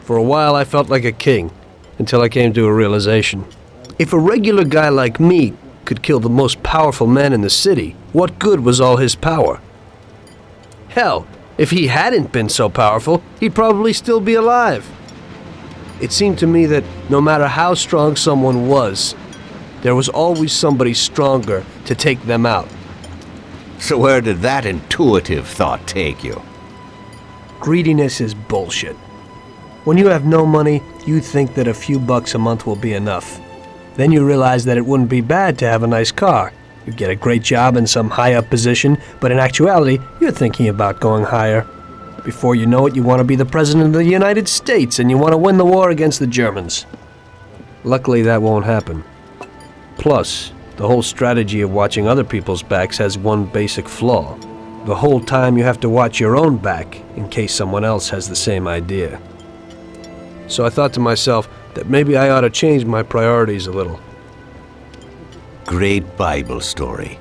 For a while I felt like a king, until I came to a realization. If a regular guy like me could kill the most powerful man in the city, what good was all his power? Hell, if he hadn't been so powerful, he'd probably still be alive. It seemed to me that no matter how strong someone was, there was always somebody stronger to take them out. So where did that intuitive thought take you? Greediness is bullshit. When you have no money, you think that a few bucks a month will be enough. Then you realize that it wouldn't be bad to have a nice car. You get a great job in some high-up position, but in actuality, you're thinking about going higher. Before you know it, you want to be the President of the United States, and you want to win the war against the Germans. Luckily, that won't happen. Plus, the whole strategy of watching other people's backs has one basic flaw. The whole time you have to watch your own back in case someone else has the same idea. So I thought to myself that maybe I ought to change my priorities a little. Great Bible story.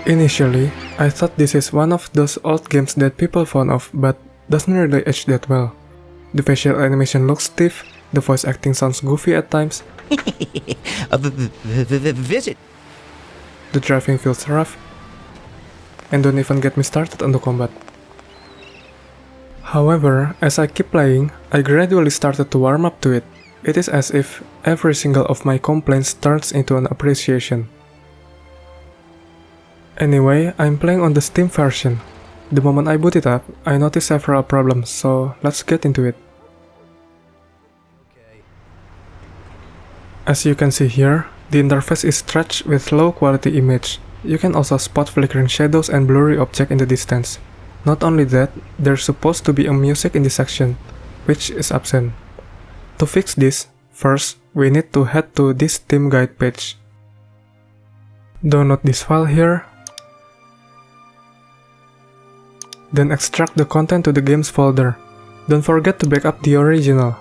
Initially, I thought this is one of those old games that people fond of but doesn't really age that well. The facial animation looks stiff, the voice acting sounds goofy at times. Visit. The driving feels rough. And don't even get me started on the combat. However, as I keep playing, I gradually started to warm up to it. It is as if every single of my complaints turns into an appreciation. Anyway, I'm playing on the Steam version. The moment I boot it up, I notice several problems, so let's get into it. As you can see here, the interface is stretched with low quality image. You can also spot flickering shadows and blurry objects in the distance. Not only that, there's supposed to be a music in this section, which is absent. To fix this, first, we need to head to this Steam guide page. Download this file here. Then extract the content to the games folder. Don't forget to backup the original.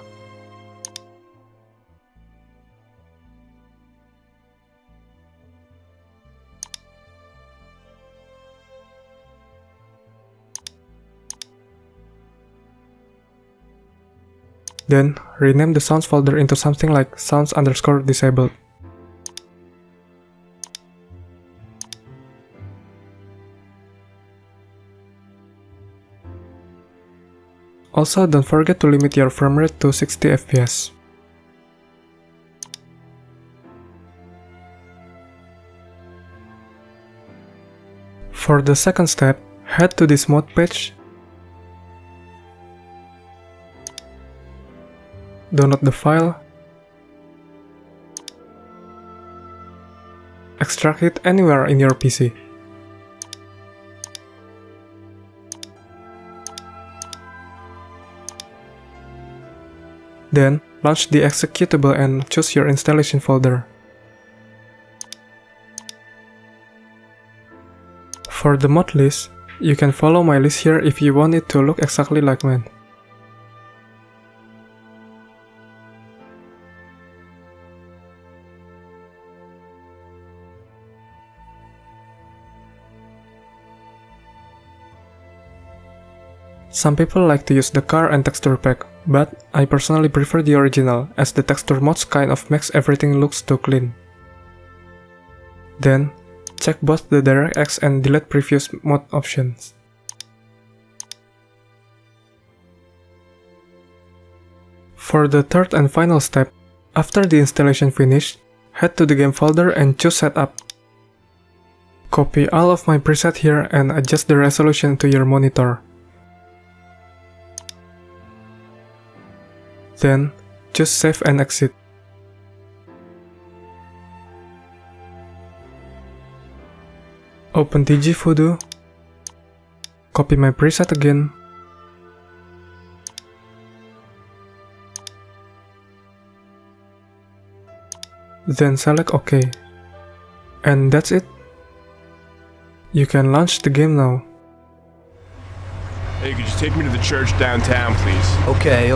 Then, rename the sounds folder into something like sounds_disabled. Also, don't forget to limit your frame rate to 60 FPS. For the second step, head to this mod page. Download the file. Extract it anywhere in your PC. Then, launch the executable and choose your installation folder. For the mod list, you can follow my list here if you want it to look exactly like mine. Some people like to use the car and texture pack, but I personally prefer the original as the texture mods kind of makes everything looks too clean. Then, check both the DirectX and delete previous mod options. For the third and final step, after the installation finished, head to the game folder and choose setup. Copy all of my preset here and adjust the resolution to your monitor. Then, just save and exit. Open TG Voodoo. Copy my preset again. Then select OK. And that's it. You can launch the game now. Hey, could you take me to the church downtown, please? Okay.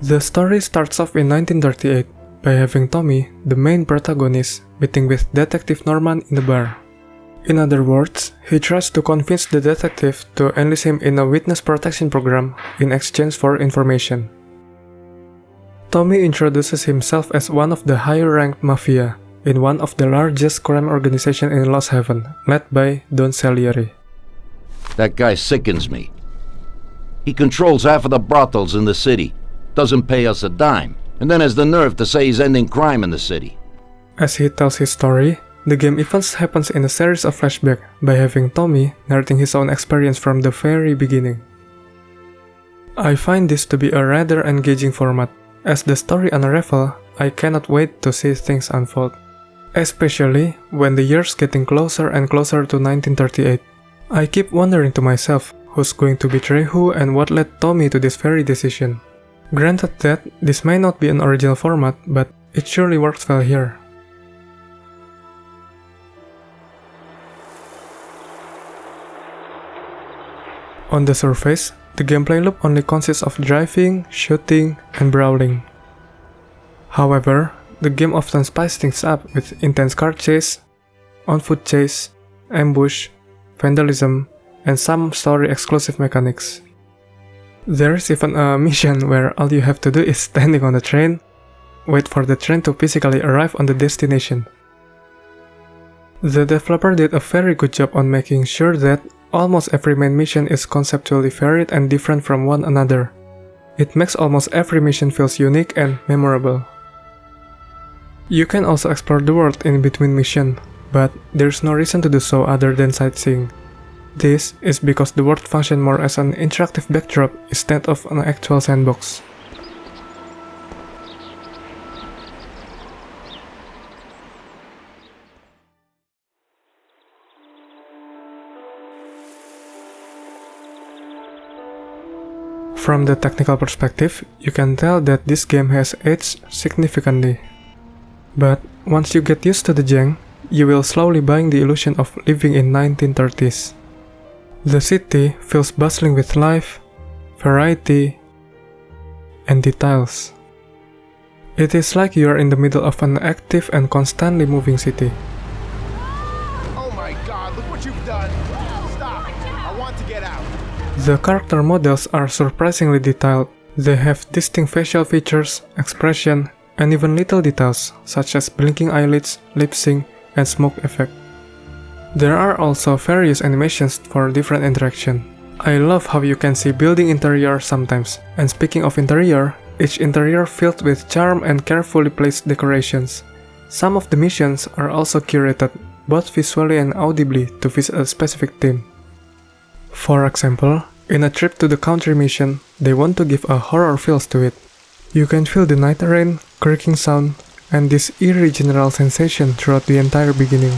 The story starts off in 1938 by having Tommy, the main protagonist, meeting with Detective Norman in a bar. In other words, he tries to convince the detective to enlist him in a witness protection program in exchange for information. Tommy introduces himself as one of the higher-ranked mafia in one of the largest crime organizations in Lost Haven, led by Don Salieri. That guy sickens me. He controls half of the brothels in the city, doesn't pay us a dime, and then has the nerve to say he's ending crime in the city. As he tells his story, the game events happens in a series of flashbacks by having Tommy narrating his own experience from the very beginning. I find this to be a rather engaging format. As the story unravels, I cannot wait to see things unfold. Especially when the years getting closer and closer to 1938. I keep wondering to myself who's going to betray who and what led Tommy to this very decision. Granted that this may not be an original format, but it surely works well here. On the surface, the gameplay loop only consists of driving, shooting, and brawling. However, the game often spices things up with intense car chase, on-foot chase, ambush, vandalism, and some story-exclusive mechanics. There is even a mission where all you have to do is standing on the train, wait for the train to physically arrive on the destination. The developer did a very good job on making sure that almost every main mission is conceptually varied and different from one another. It makes almost every mission feels unique and memorable. You can also explore the world in between missions, but there's no reason to do so other than sightseeing. This is because the world functions more as an interactive backdrop instead of an actual sandbox. From the technical perspective, you can tell that this game has aged significantly. But once you get used to the jank, you will slowly buying the illusion of living in 1930s. The city feels bustling with life, variety, and details. It is like you are in the middle of an active and constantly moving city. Oh my god, look what you've done! Stop! I want to get out! The character models are surprisingly detailed. They have distinct facial features, expression, and even little details such as blinking eyelids, lip sync, and smoke effect. There are also various animations for different interaction. I love how you can see building interior sometimes, and speaking of interior, each interior filled with charm and carefully placed decorations. Some of the missions are also curated, both visually and audibly, to visit a specific theme. For example, in a trip to the country mission, they want to give a horror feel to it. You can feel the night rain, creaking sound, and this eerie general sensation throughout the entire beginning.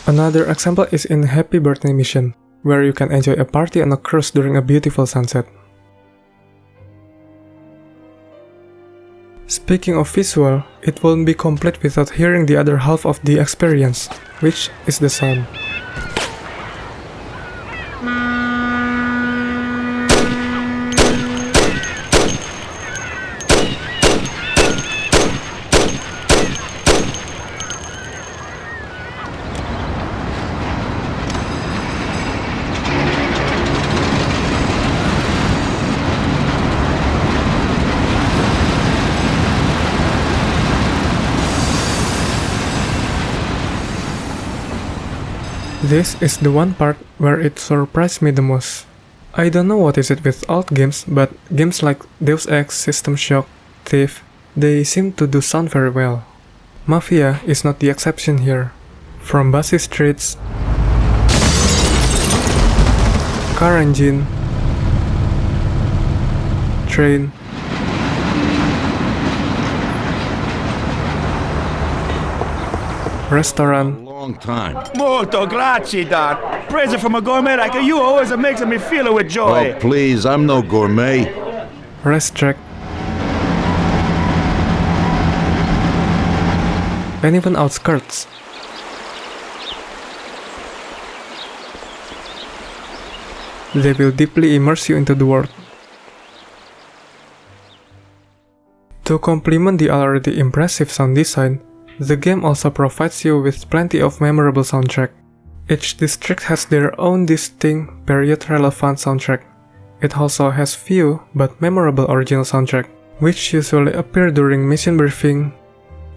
Another example is in Happy Birthday Mission, where you can enjoy a party on a cruise during a beautiful sunset. Speaking of visual, it won't be complete without hearing the other half of the experience, which is the sound. This is the one part where it surprised me the most. I don't know what is it with old games, but games like Deus Ex, System Shock, Thief, they seem to do sound very well. Mafia is not the exception here. From busy streets, car engine, train, restaurant, Long time. Molto grazie, Doc. Present from a gourmet like you always makes me feel with joy. Oh, please, I'm no gourmet. racetrack, and even outskirts. They will deeply immerse you into the world. To complement the already impressive sound design, the game also provides you with plenty of memorable soundtrack. Each district has their own distinct period-relevant soundtrack. It also has few but memorable original soundtrack, which usually appear during mission briefing,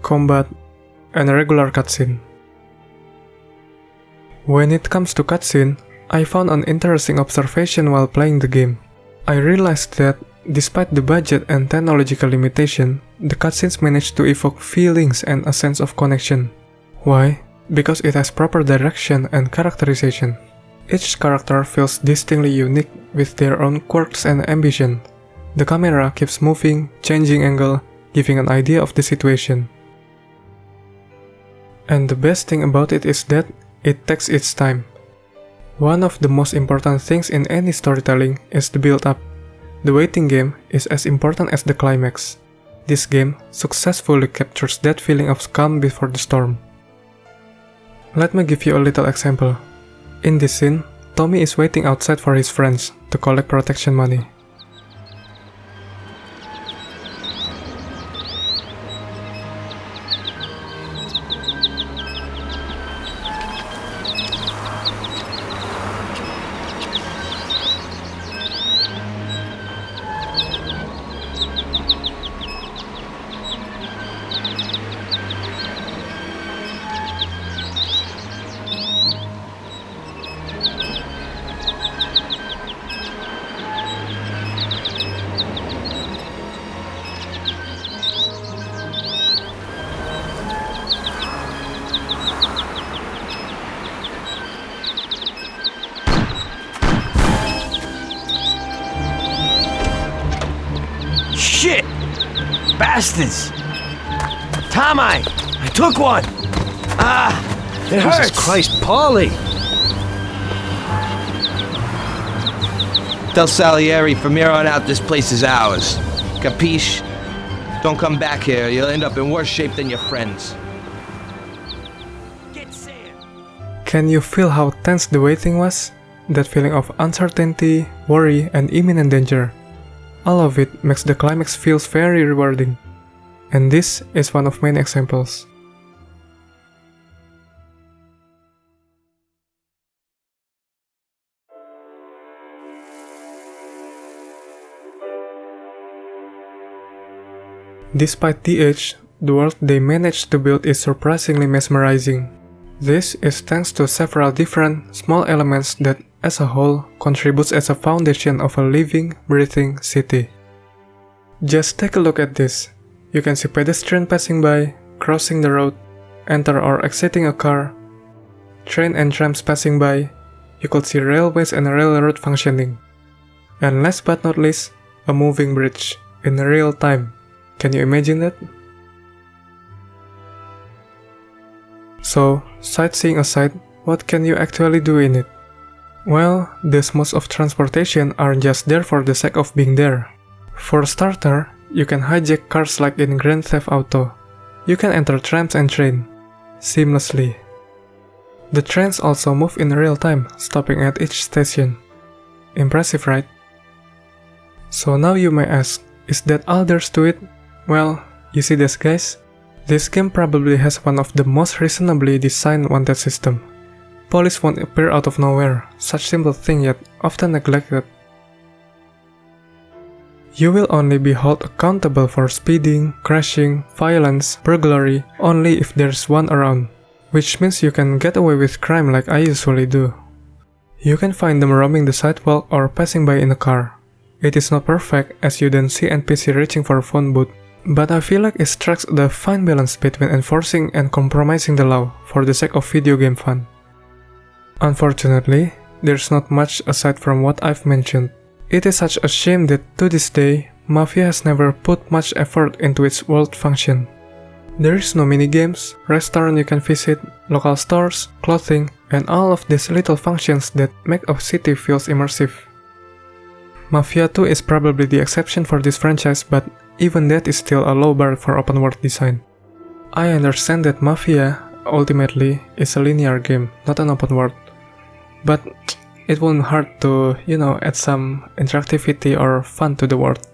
combat, and a regular cutscene. When it comes to cutscene, I found an interesting observation while playing the game. I realized that, despite the budget and technological limitation, the cutscenes manage to evoke feelings and a sense of connection. Why? Because it has proper direction and characterization. Each character feels distinctly unique with their own quirks and ambition. The camera keeps moving, changing angle, giving an idea of the situation. And the best thing about it is that it takes its time. One of the most important things in any storytelling is the build-up. The waiting game is as important as the climax. This game successfully captures that feeling of calm before the storm. Let me give you a little example. In this scene, Tommy is waiting outside for his friends to collect protection money. Shit! Bastards! Tom, I took one! It hurts! Jesus Christ, Paulie! Tell Salieri from here on out this place is ours. Capiche? Don't come back here, you'll end up in worse shape than your friends. Get Sam! Can you feel how tense the waiting was? That feeling of uncertainty, worry, and imminent danger. All of it makes the climax feels very rewarding. And this is one of many examples. Despite the age, the world they managed to build is surprisingly mesmerizing. This is thanks to several different, small elements that, as a whole, contributes as a foundation of a living, breathing city. Just take a look at this. You can see pedestrians passing by, crossing the road, enter or exiting a car, train and trams passing by, you could see railways and railroad functioning. And last but not least, a moving bridge, in real time. Can you imagine that? So, sightseeing aside, what can you actually do in it? Well, these modes of transportation aren't just there for the sake of being there. For a starter, you can hijack cars like in Grand Theft Auto. You can enter trams and trains seamlessly. The trains also move in real time, stopping at each station. Impressive, right? So now you may ask, is that all there's to it? Well, you see this, guys? This game probably has one of the most reasonably designed wanted system. Police won't appear out of nowhere, such simple thing yet often neglected. You will only be held accountable for speeding, crashing, violence, burglary only if there's one around, which means you can get away with crime like I usually do. You can find them roaming the sidewalk or passing by in a car. It is not perfect as you don't see NPC reaching for a phone booth, but I feel like it strikes the fine balance between enforcing and compromising the law for the sake of video game fun. Unfortunately, there's not much aside from what I've mentioned. It is such a shame that to this day, Mafia has never put much effort into its world function. There is no minigames, restaurant you can visit, local stores, clothing, and all of these little functions that make a city feels immersive. Mafia II is probably the exception for this franchise, but even that is still a low bar for open world design. I understand that Mafia, ultimately, is a linear game, not an open world. But it won't hurt to, add some interactivity or fun to the world.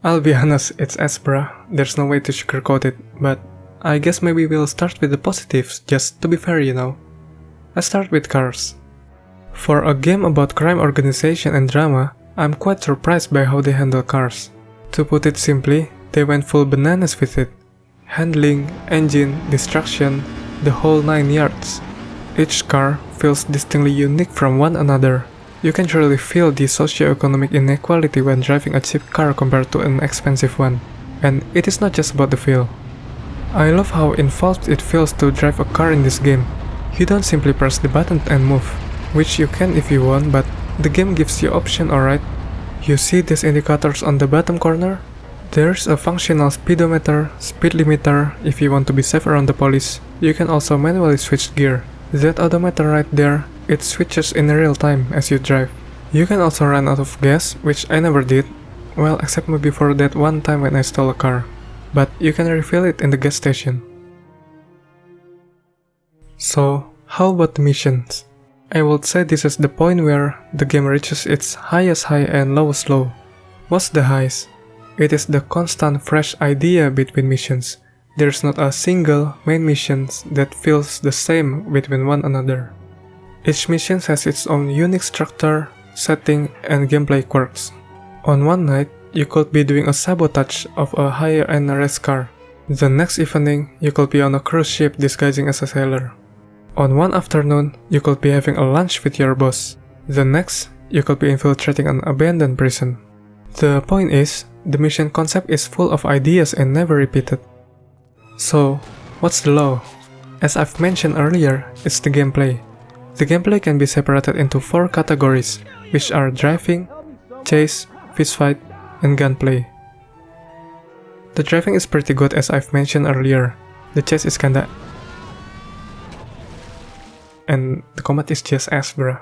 I'll be honest, it's ass bruh, there's no way to sugarcoat it, but I guess maybe we'll start with the positives, just to be fair, Let's start with cars. For a game about crime organization and drama, I'm quite surprised by how they handle cars. To put it simply, they went full bananas with it. Handling, engine, destruction, the whole 9 yards. Each car feels distinctly unique from one another. You can really feel the socio-economic inequality when driving a cheap car compared to an expensive one. And it is not just about the feel. I love how involved it feels to drive a car in this game. You don't simply press the button and move, which you can if you want, but the game gives you option, alright? You see these indicators on the bottom corner? There's a functional speedometer, speed limiter if you want to be safe around the police. You can also manually switch gear. That odometer right there, it switches in real time as you drive. You can also run out of gas, which I never did. Well, except maybe for that one time when I stole a car. But you can refill it in the gas station. So, how about the missions? I would say this is the point where the game reaches its highest high and lowest low. What's the highest? It is the constant fresh idea between missions. There's not a single main mission that feels the same between one another. Each mission has its own unique structure, setting, and gameplay quirks. On one night, you could be doing a sabotage of a higher-end race car. The next evening, you could be on a cruise ship disguising as a sailor. On one afternoon, you could be having a lunch with your boss. The next, you could be infiltrating an abandoned prison. The point is, the mission concept is full of ideas and never repeated. So, what's the low? As I've mentioned earlier, it's the gameplay. The gameplay can be separated into 4 categories, which are driving, chase, fistfight, and gunplay. The driving is pretty good as I've mentioned earlier. The chase is kinda... and the combat is just ass bruh.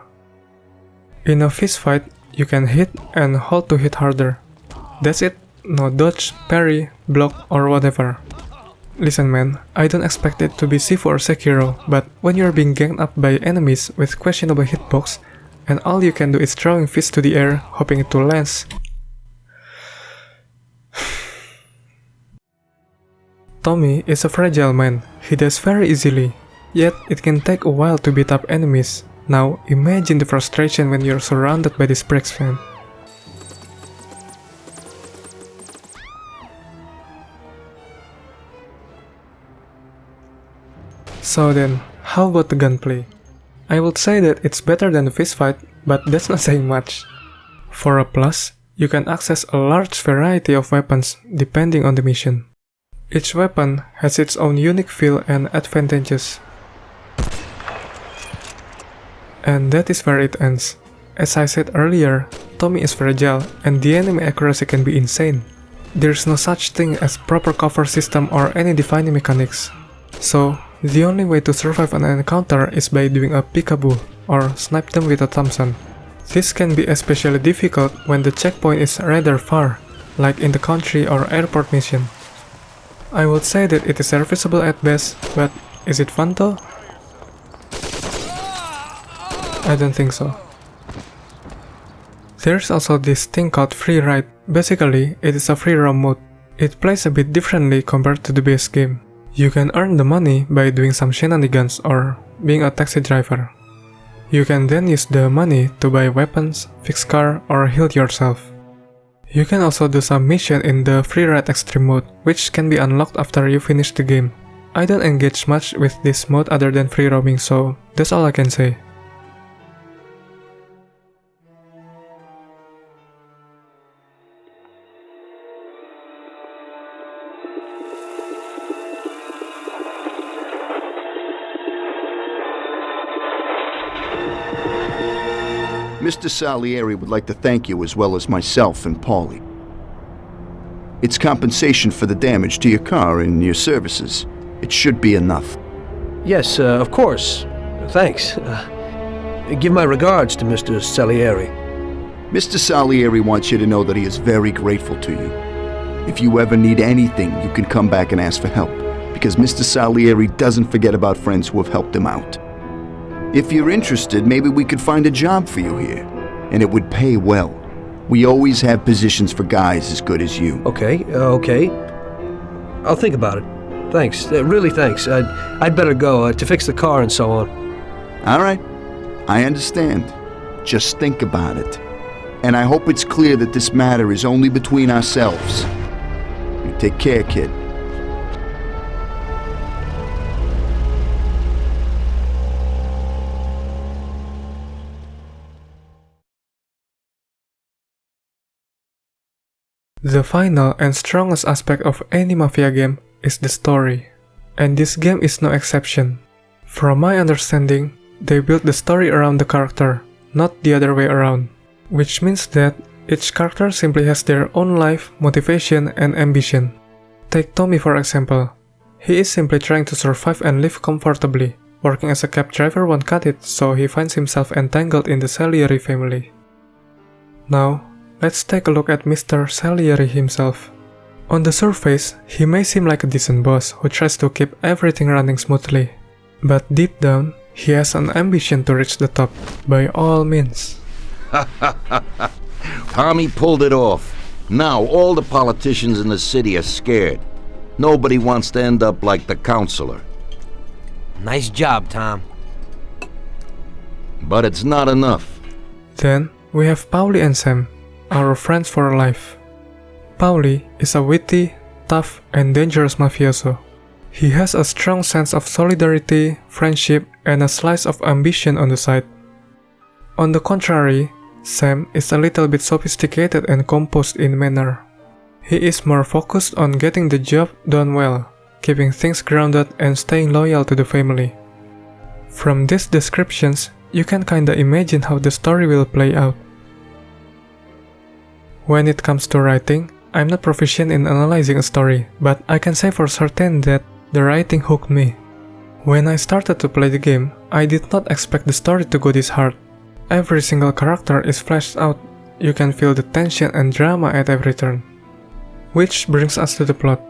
In a fistfight, you can hit and hold to hit harder. That's it, no dodge, parry, block, or whatever. Listen man, I don't expect it to be Sifu or Sekiro, but when you're being ganged up by enemies with questionable hitbox, and all you can do is throwing fists to the air, hoping it to lands. Tommy is a fragile man, he dies very easily, yet it can take a while to beat up enemies. Now imagine the frustration when you're surrounded by these pricks, man. So then, how about the gunplay? I would say that it's better than the fistfight, but that's not saying much. For a plus, you can access a large variety of weapons depending on the mission. Each weapon has its own unique feel and advantages. And that is where it ends. As I said earlier, Tommy is fragile and the enemy accuracy can be insane. There's no such thing as proper cover system or any defining mechanics. So, the only way to survive an encounter is by doing a peekaboo, or snipe them with a Thompson. This can be especially difficult when the checkpoint is rather far, like in the country or airport mission. I would say that it is serviceable at best, but is it fun though? I don't think so. There's also this thing called free ride. Basically, it is a free roam mode. It plays a bit differently compared to the base game. You can earn the money by doing some shenanigans or being a taxi driver. You can then use the money to buy weapons, fix car, or heal yourself. You can also do some mission in the free ride extreme mode, which can be unlocked after you finish the game. I don't engage much with this mode other than free roaming, so that's all I can say. Mr. Salieri would like to thank you as well as myself and Paulie. It's compensation for the damage to your car and your services. It should be enough. Yes, of course. Thanks. Give my regards to Mr. Salieri. Mr. Salieri wants you to know that he is very grateful to you. If you ever need anything, you can come back and ask for help, because Mr. Salieri doesn't forget about friends who have helped him out. If you're interested, maybe we could find a job for you here, and it would pay well. We always have positions for guys as good as you. Okay. I'll think about it. Thanks. Really thanks. I'd better go to fix the car and so on. All right. I understand. Just think about it. And I hope it's clear that this matter is only between ourselves. You take care, kid. The final and strongest aspect of any Mafia game is the story, and this game is no exception. From my understanding, they built the story around the character, not the other way around, which means that each character simply has their own life, motivation, and ambition. Take Tommy for example. He is simply trying to survive and live comfortably. Working as a cab driver won't cut it, so he finds himself entangled in the Salieri family. Now, let's take a look at Mr. Salieri himself. On the surface, he may seem like a decent boss who tries to keep everything running smoothly. But deep down, he has an ambition to reach the top, by all means. Tommy pulled it off. Now all the politicians in the city are scared. Nobody wants to end up like the counselor. Nice job, Tom. But it's not enough. Then, we have Paulie and Sam, our friends for life. Paulie is a witty, tough, and dangerous mafioso. He has a strong sense of solidarity, friendship, and a slice of ambition on the side. On the contrary, Sam is a little bit sophisticated and composed in manner. He is more focused on getting the job done well, keeping things grounded and staying loyal to the family. From these descriptions, you can kinda imagine how the story will play out. When it comes to writing, I'm not proficient in analyzing a story, but I can say for certain that the writing hooked me. When I started to play the game, I did not expect the story to go this hard. Every single character is fleshed out. You can feel the tension and drama at every turn. Which brings us to the plot.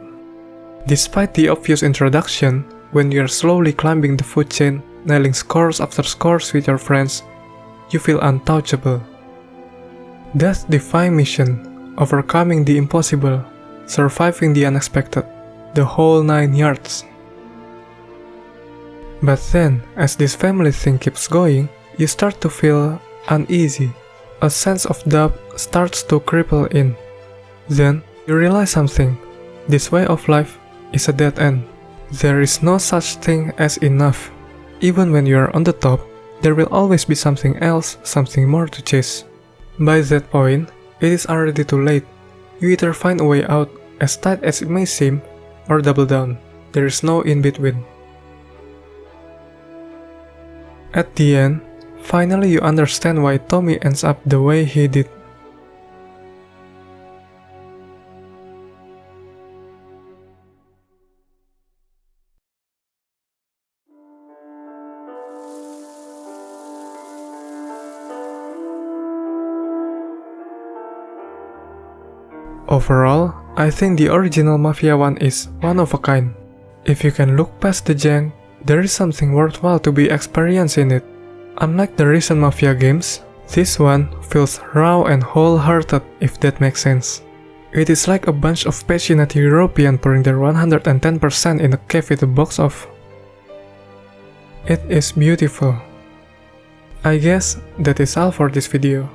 Despite the obvious introduction, when you are slowly climbing the food chain, nailing scores after scores with your friends, you feel untouchable. Death-defying mission, overcoming the impossible, surviving the unexpected, the whole 9 yards. But then, as this family thing keeps going, you start to feel uneasy. A sense of doubt starts to creep in. Then, you realize something. This way of life is a dead end. There is no such thing as enough. Even when you are on the top, there will always be something else, something more to chase. By that point, it is already too late. You either find a way out, as tight as it may seem, or double down. There is no in between. At the end, finally you understand why Tommy ends up the way he did. Overall, I think the original Mafia 1 is one of a kind. If you can look past the jank, there is something worthwhile to be experienced in it. Unlike the recent Mafia games, this one feels raw and wholehearted, if that makes sense. It is like a bunch of passionate Europeans pouring their 110% in a cave with a box of. It is beautiful. I guess that is all for this video.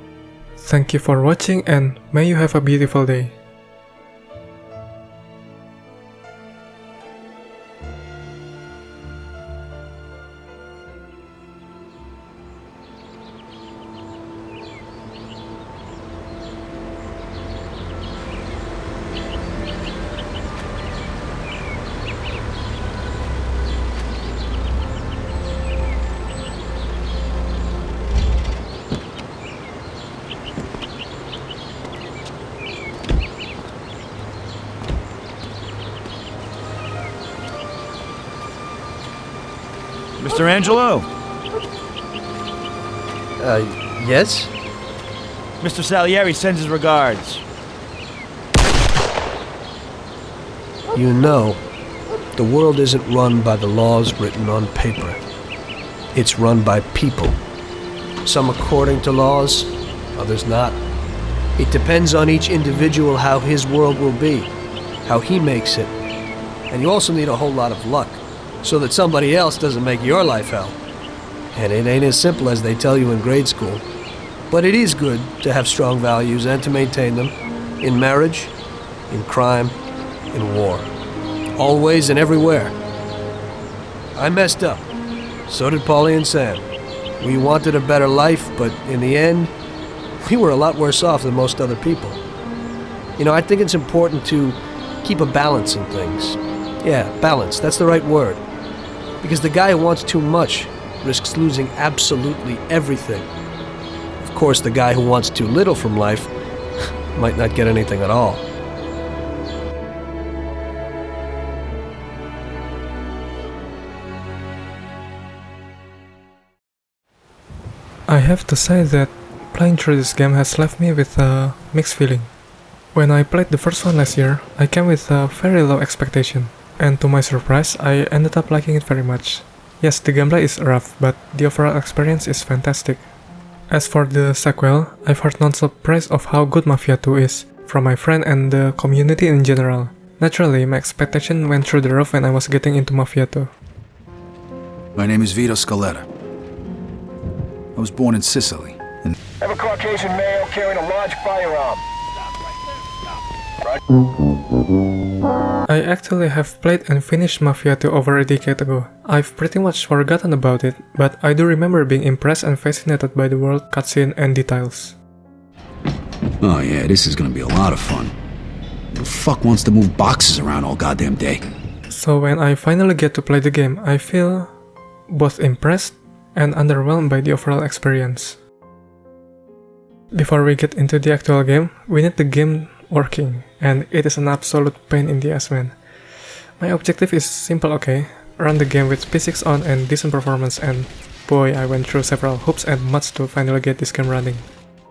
Thank you for watching and may you have a beautiful day. Mr. Angelo? Yes? Mr. Salieri sends his regards. You know, the world isn't run by the laws written on paper. It's run by people. Some according to laws, others not. It depends on each individual how his world will be, how he makes it. And you also need a whole lot of luck, so that somebody else doesn't make your life hell. And it ain't as simple as they tell you in grade school. But it is good to have strong values and to maintain them, in marriage, in crime, in war. Always and everywhere. I messed up. So did Paulie and Sam. We wanted a better life, but in the end, we were a lot worse off than most other people. You know, I think it's important to keep a balance in things. Yeah, balance, that's the right word. Because the guy who wants too much risks losing absolutely everything. Of course, the guy who wants too little from life might not get anything at all. I have to say that playing through this game has left me with a mixed feeling. When I played the first one last year, I came with a very low expectation, and to my surprise, I ended up liking it very much. Yes, the gameplay is rough, but the overall experience is fantastic. As for the sequel, I've heard non-stop praise of how good Mafia II is, from my friend and the community in general. Naturally, my expectation went through the roof when I was getting into Mafia II. My name is Vito Scaletta. I was born in Sicily, and I have a Caucasian male carrying a large firearm. I actually have played and finished Mafia II over a decade ago. I've pretty much forgotten about it, but I do remember being impressed and fascinated by the world, cutscene, and details. oh yeah, this is gonna be a lot of fun. Who the fuck wants to move boxes around all goddamn day? So when I finally get to play the game, I feel both impressed and underwhelmed by the overall experience. Before we get into the actual game, we need the game working, and it is an absolute pain in the ass, man. My objective is simple, okay? Run the game with physics on and decent performance, and boy, I went through several hoops and muds to finally get this game running.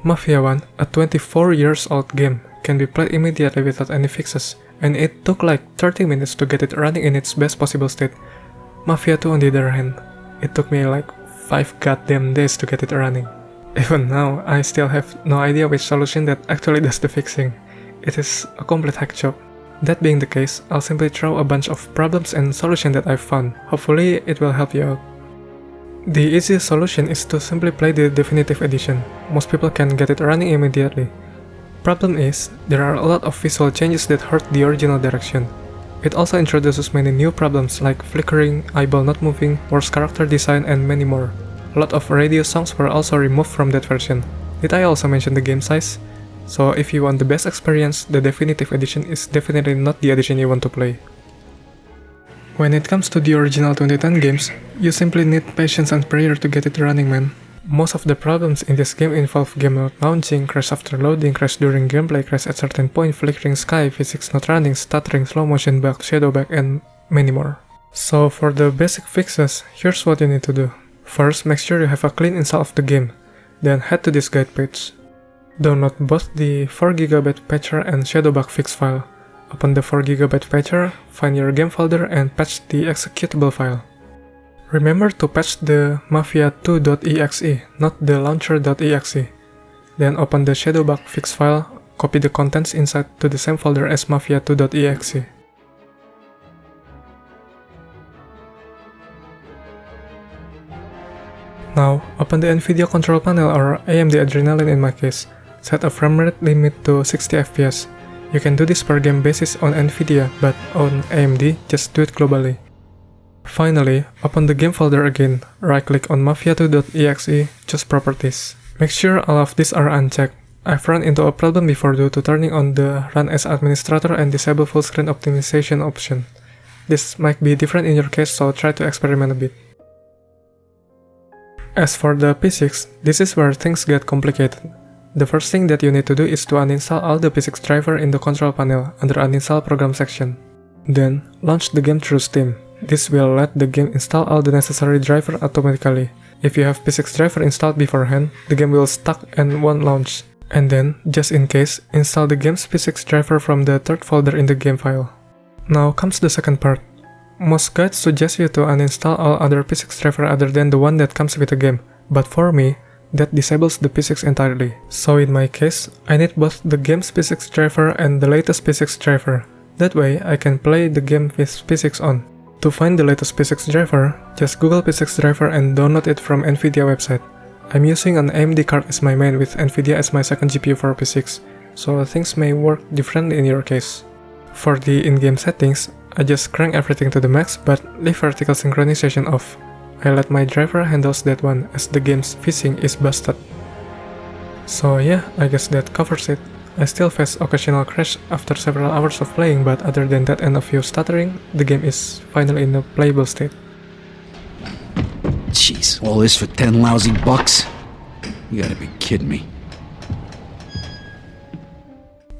Mafia 1, a 24 years old game, can be played immediately without any fixes, and it took like 30 minutes to get it running in its best possible state. Mafia 2 on the other hand, it took me like 5 goddamn days to get it running. Even now, I still have no idea which solution that actually does the fixing. It is a complete hack job. That being the case, I'll simply throw a bunch of problems and solutions that I've found. Hopefully, it will help you out. The easiest solution is to simply play the definitive edition. Most people can get it running immediately. Problem is, there are a lot of visual changes that hurt the original direction. It also introduces many new problems like flickering, eyeball not moving, worse character design, and many more. A lot of radio songs were also removed from that version. Did I also mention the game size? So if you want the best experience, the definitive edition is definitely not the edition you want to play. When it comes to the original 2010 games, you simply need patience and prayer to get it running, man. Most of the problems in this game involve game not launching, crash after loading, crash during gameplay, crash at certain point, flickering sky, physics not running, stuttering, slow motion bug, shadow bug, and many more. So for the basic fixes, here's what you need to do. First, make sure you have a clean install of the game. Then head to this guide page. Download both the 4GB patcher and shadowbug fix file. Open the 4GB patcher, find your game folder, and patch the executable file. Remember to patch the mafia2.exe, not the launcher.exe. Then open the shadowbug fix file, copy the contents inside to the same folder as mafia2.exe. Now, open the NVIDIA control panel or AMD Adrenalin in my case. Set a frame rate limit to 60 FPS. You can do this per game basis on NVIDIA, but on AMD, just do it globally. Finally, open the game folder again, right-click on mafia2.exe, choose Properties. Make sure all of these are unchecked. I've run into a problem before due to turning on the Run as Administrator and Disable Full Screen Optimization option. This might be different in your case, so try to experiment a bit. As for the physics, this is where things get complicated. The first thing that you need to do is to uninstall all the physics driver in the control panel under Uninstall Program section. Then, launch the game through Steam. This will let the game install all the necessary driver automatically. If you have P6 driver installed beforehand, the game will stuck and won't launch. And then, just in case, install the game's P6 driver from the third folder in the game file. Now comes the second part. Most guides suggest you to uninstall all other P6 driver other than the one that comes with the game, but for me, that disables the P6 entirely. So in my case, I need both the game's P6 driver and the latest P6 driver. That way, I can play the game with P6 on. To find the latest P6 driver, just Google P6 driver and download it from Nvidia website. I'm using an AMD card as my main with Nvidia as my second GPU for P6, so things may work differently in your case. For the in-game settings, I just crank everything to the max but leave vertical synchronization off. I let my driver handles that one as the game's phishing is busted. So yeah, I guess that covers it. I still face occasional crash after several hours of playing, but other than that and a few stuttering, the game is finally in a playable state. Jeez, all this for 10 lousy bucks? You gotta be kidding me.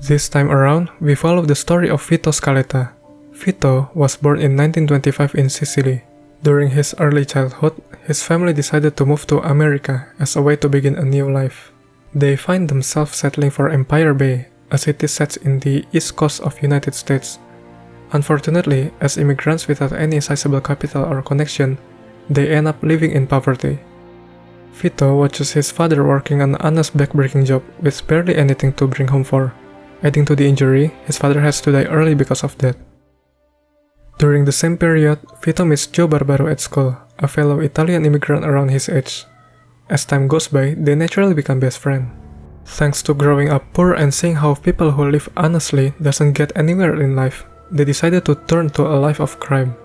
This time around, we follow the story of Vito Scaletta. Vito was born in 1925 in Sicily. During his early childhood, his family decided to move to America as a way to begin a new life. They find themselves settling for Empire Bay, a city set in the east coast of United States. Unfortunately, as immigrants without any sizable capital or connection, they end up living in poverty. Vito watches his father working an honest backbreaking job with barely anything to bring home for. Adding to the injury, his father has to die early because of that. During the same period, Vito meets Joe Barbaro at school, a fellow Italian immigrant around his age. As time goes by, they naturally become best friends. Thanks to growing up poor and seeing how people who live honestly doesn't get anywhere in life, they decided to turn to a life of crime.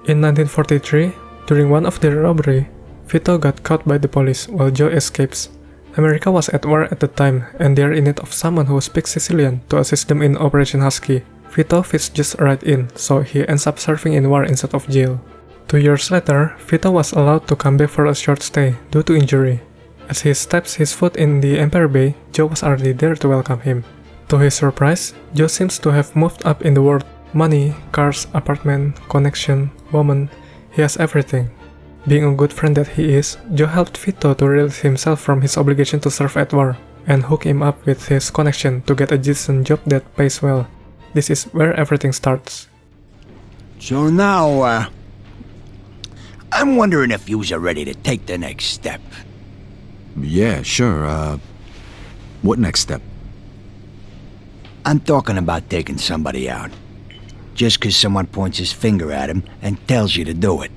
In 1943, during one of their robberies, Vito got caught by the police while Joe escapes. America was at war at the time, and they are in need of someone who speaks Sicilian to assist them in Operation Husky. Vito fits just right in, so he ends up serving in war instead of jail. 2 years later, Vito was allowed to come back for a short stay due to injury. As he steps his foot in the Empire Bay, Joe was already there to welcome him. To his surprise, Joe seems to have moved up in the world. Money, cars, apartment, connection, woman, he has everything. Being a good friend that he is, Joe helped Vito to release himself from his obligation to serve at war, and hook him up with his connection to get a decent job that pays well. This is where everything starts. So now, I'm wondering if yous are ready to take the next step. Yeah, sure, what next step? I'm talking about taking somebody out. Just 'cause someone points his finger at him and tells you to do it.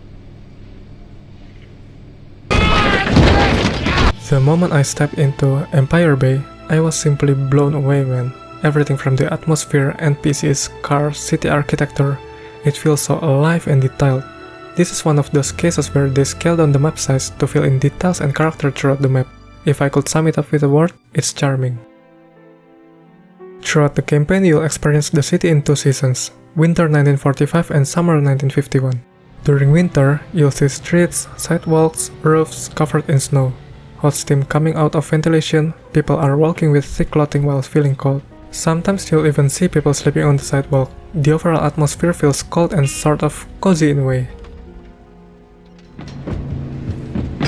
The moment I stepped into Empire Bay, I was simply blown away, man. Everything from the atmosphere, NPCs, cars, city architecture, it feels so alive and detailed. This is one of those cases where they scale down the map size to fill in details and character throughout the map. If I could sum it up with a word, it's charming. Throughout the campaign, you'll experience the city in 2 seasons, Winter 1945 and Summer 1951. During winter, you'll see streets, sidewalks, roofs covered in snow. Hot steam coming out of ventilation, people are walking with thick clothing while feeling cold. Sometimes you'll even see people sleeping on the sidewalk. The overall atmosphere feels cold and sort of cozy in a way.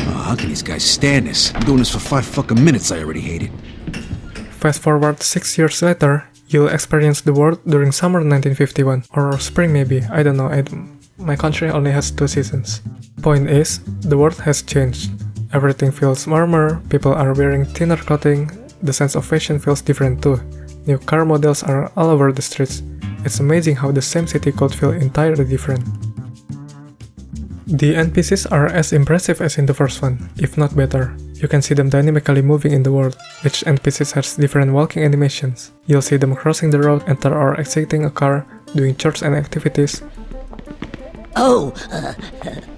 How can these guys stand this? I'm doing this for 5 fucking minutes, I already hate it. Fast forward 6 years later, you'll experience the world during summer 1951, or spring maybe, I don't know, my country only has 2 seasons. Point is, the world has changed. Everything feels warmer, people are wearing thinner clothing, the sense of fashion feels different too. New car models are all over the streets. It's amazing how the same city could feel entirely different. The NPCs are as impressive as in the first one, if not better. You can see them dynamically moving in the world. Each NPC has different walking animations. You'll see them crossing the road, enter or exiting a car, doing chores and activities. Oh,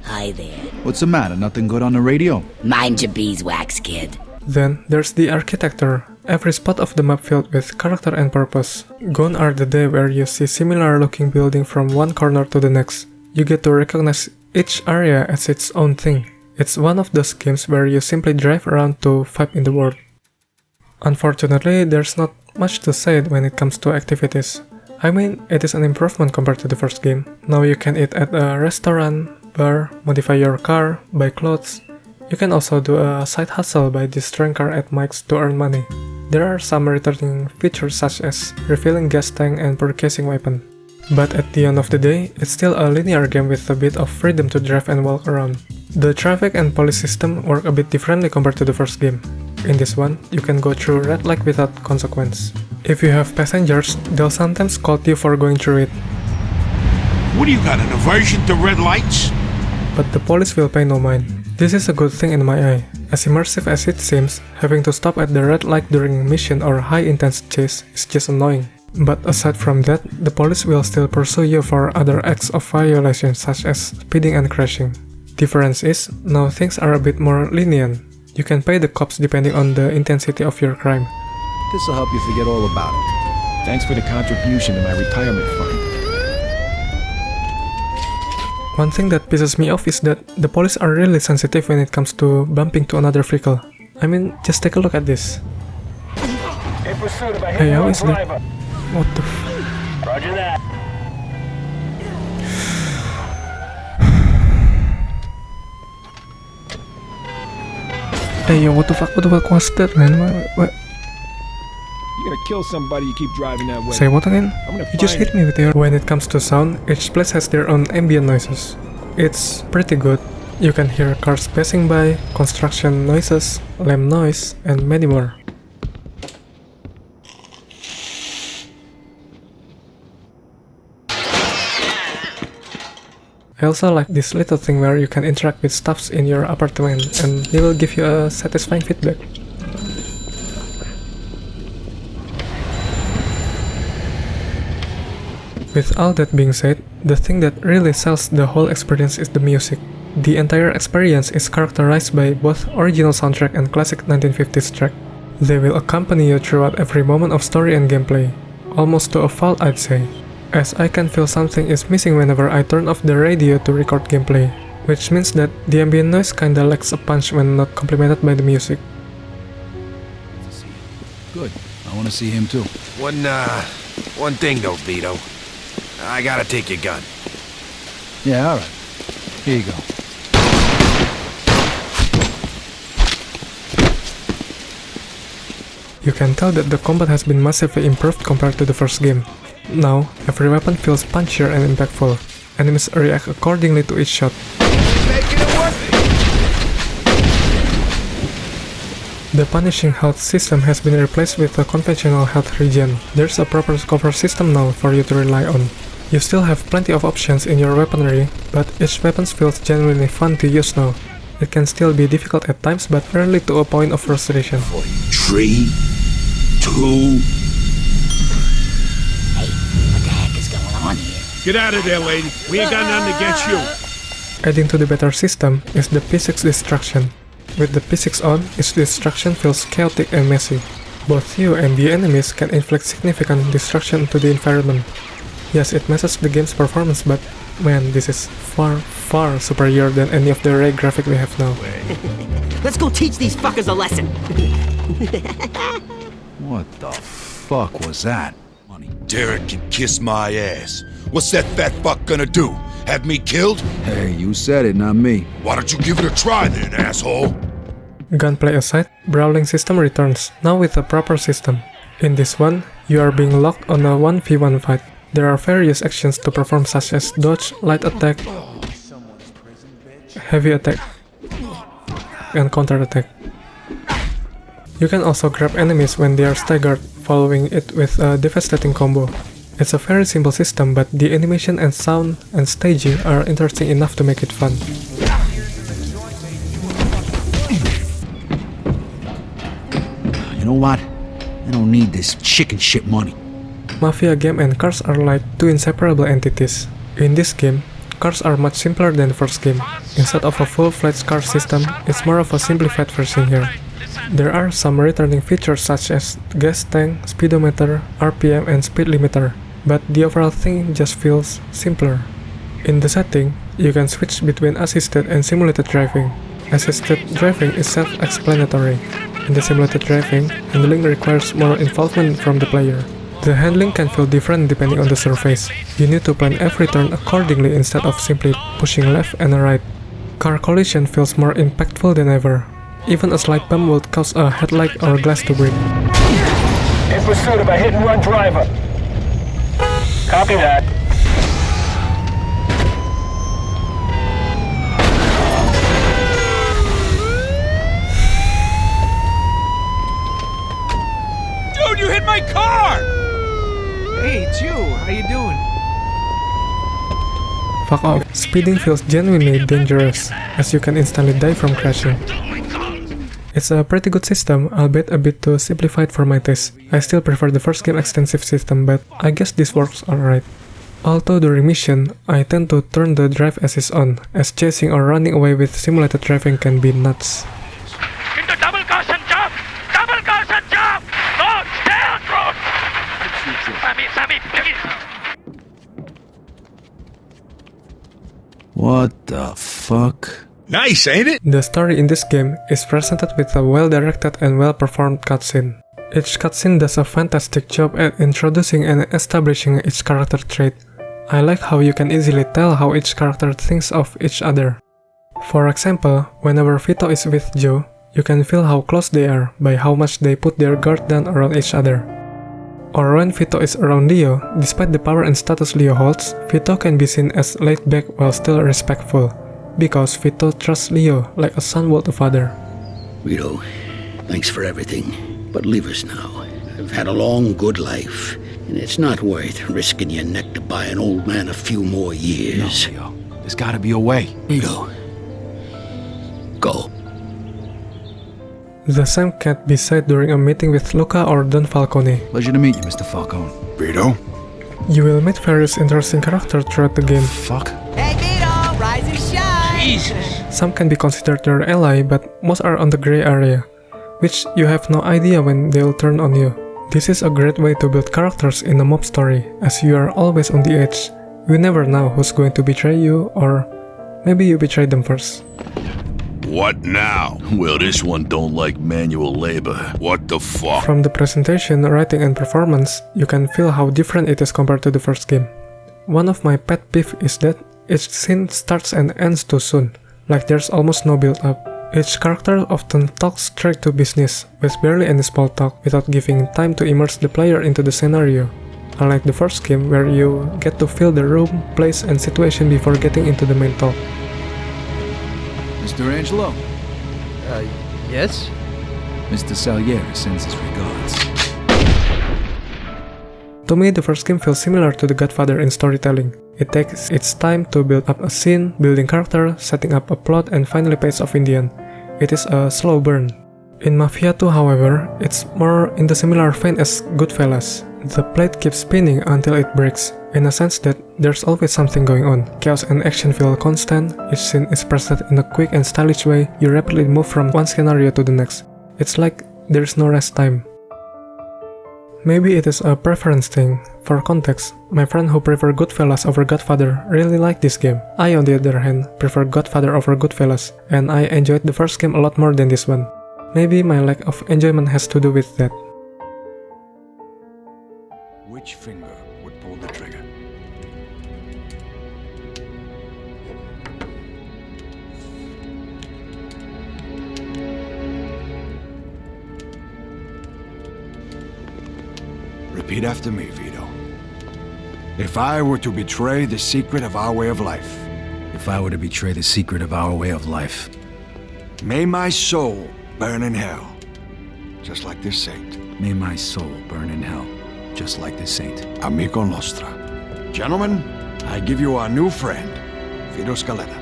hi there. What's the matter? Nothing good on the radio? Mind your beeswax, kid. Then there's the architecture. Every spot of the map filled with character and purpose. Gone are the days where you see similar looking building from one corner to the next. You get to recognize each area as its own thing. It's one of those games where you simply drive around to vibe in the world. Unfortunately, there's not much to say when it comes to activities. I mean, it is an improvement compared to the first game. Now you can eat at a restaurant, bar, modify your car, buy clothes. You can also do a side hustle by destroying car at mics to earn money. There are some returning features such as refilling gas tank and purchasing weapon. But at the end of the day, it's still a linear game with a bit of freedom to drive and walk around. The traffic and police system work a bit differently compared to the first game. In this one, you can go through red light without consequence. If you have passengers, they'll sometimes scold you for going through it. What do you got, an aversion to red lights? But the police will pay no mind. This is a good thing in my eye. As immersive as it seems, having to stop at the red light during mission or high-intense chase is just annoying. But aside from that, the police will still pursue you for other acts of violation such as speeding and crashing. Difference is, now things are a bit more lenient. You can pay the cops depending on the intensity of your crime. This'll help you forget all about it. Thanks for the contribution to my retirement fund. One thing that pisses me off is that the police are really sensitive when it comes to bumping to another vehicle. I mean, just take a look at this. Hey, how is that? What the f... Roger that. Hey, yo, what the fuck was that, man? What? You're gonna kill somebody, you keep driving that way. Say what again? You just hit me with your... When it comes to sound, each place has their own ambient noises. It's pretty good. You can hear cars passing by, construction noises, lamp noise, and many more. I also like this little thing where you can interact with staffs in your apartment and they will give you a satisfying feedback. With all that being said, the thing that really sells the whole experience is the music. The entire experience is characterized by both original soundtrack and classic 1950s track. They will accompany you throughout every moment of story and gameplay, almost to a fault I'd say, as I can feel something is missing whenever I turn off the radio to record gameplay, which means that the ambient noise kinda lacks a punch when not complemented by the music. Good. I want to see him too. One thing though, Vito. I gotta take your gun. Yeah, alright. Here you go. You can tell that the combat has been massively improved compared to the first game. Now, every weapon feels punchier and impactful. Enemies react accordingly to each shot. The punishing health system has been replaced with a conventional health regen. There's a proper cover system now for you to rely on. You still have plenty of options in your weaponry, but each weapon feels genuinely fun to use now. It can still be difficult at times, but rarely to a point of frustration. 3, 2... Get out of there, lady. We ain't got nothing against you. Adding to the better system is the P6 destruction. With the P6 on, its destruction feels chaotic and messy. Both you and the enemies can inflict significant destruction to the environment. Yes, it messes the game's performance, but man, this is far, far superior than any of the ray graphic we have now. Let's go teach these fuckers a lesson. What the fuck was that? Derek can kiss my ass. What's that fat fuck gonna do? Have me killed? Hey, you said it, not me. Why don't you give it a try then, asshole? Gunplay aside, brawling system returns, now with a proper system. In this one, you are being locked on a 1v1 fight. There are various actions to perform such as dodge, light attack, heavy attack, and counter attack. You can also grab enemies when they are staggered, following it with a devastating combo. It's a very simple system, but the animation and sound and staging are interesting enough to make it fun. You know what? I don't need this chicken shit money. Mafia game and cars are like two inseparable entities. In this game, cars are much simpler than the first game. Instead of a full-fledged car system, it's more of a simplified version here. There are some returning features such as gas tank, speedometer, RPM, and speed limiter, but the overall thing just feels simpler. In the setting, you can switch between assisted and simulated driving. Assisted driving is self-explanatory. In the simulated driving, handling requires more involvement from the player. The handling can feel different depending on the surface. You need to plan every turn accordingly instead of simply pushing left and right. Car collision feels more impactful than ever. Even a slight bump would cause a headlight or glass to break. In pursuit of a hit-and-run driver. Copy that. Dude, you hit my car! Hey, it's you. How you doing? Fuck off. Speeding feels genuinely dangerous, as you can instantly die from crashing. It's a pretty good system, albeit a bit too simplified for my taste. I still prefer the first game extensive system, but I guess this works alright. Although during mission, I tend to turn the drive assist on, as chasing or running away with simulated driving can be nuts. Into double caution jump! Double caution jump! No, stay on road! Sammy, please! What the fuck? Nice, ain't it? The story in this game is presented with a well-directed and well-performed cutscene. Each cutscene does a fantastic job at introducing and establishing each character trait. I like how you can easily tell how each character thinks of each other. For example, whenever Vito is with Joe, you can feel how close they are by how much they put their guard down around each other. Or when Vito is around Leo, despite the power and status Leo holds, Vito can be seen as laid back while still respectful, because Vito trusts Leo like a son would a father. Vito, thanks for everything, but leave us now. I've had a long, good life, and it's not worth risking your neck to buy an old man a few more years. No, Leo. There's gotta be a way. Vito, go. The same can't be said during a meeting with Luca or Don Falcone. Pleasure to meet you, Mr. Falcone. Vito? You will meet various interesting characters throughout the game. Fuck. Hey, Vito, rise and shine! Jesus. Some can be considered your ally, but most are on the gray area, which you have no idea when they'll turn on you. This is a great way to build characters in a mob story, as you are always on the edge. You never know who's going to betray you, or maybe you betray them first. What now? Well, this one don't like manual labor. What the fuck? From the presentation, writing and performance, you can feel how different it is compared to the first game. One of my pet peeves is that each scene starts and ends too soon, like there's almost no build-up. Each character often talks straight to business, with barely any small talk, without giving time to immerse the player into the scenario. Unlike the first game, where you get to feel the room, place, and situation before getting into the main talk. Mr. Angelo. Yes? Mr. Salieri sends his regards. To me, the first game feels similar to The Godfather in storytelling. It takes its time to build up a scene, building character, setting up a plot, and finally pays off in the end. It is a slow burn. In Mafia II, however, it's more in the similar vein as Goodfellas. The plate keeps spinning until it breaks, in a sense that there's always something going on. Chaos and action feel constant, each scene is presented in a quick and stylish way, you rapidly move from one scenario to the next. It's like there's no rest time. Maybe it is a preference thing. For context, my friend who preferred Goodfellas over Godfather really liked this game. I, on the other hand, prefer Godfather over Goodfellas, and I enjoyed the first game a lot more than this one. Maybe my lack of enjoyment has to do with that. Which finger would pull the trigger? Repeat after me, Vito. If I were to betray the secret of our way of life. If I were to betray the secret of our way of life. May my soul burn in hell, just like this saint. May my soul burn in hell, just like this saint. Amico nostra. Gentlemen, I give you our new friend, Vito Scaletta.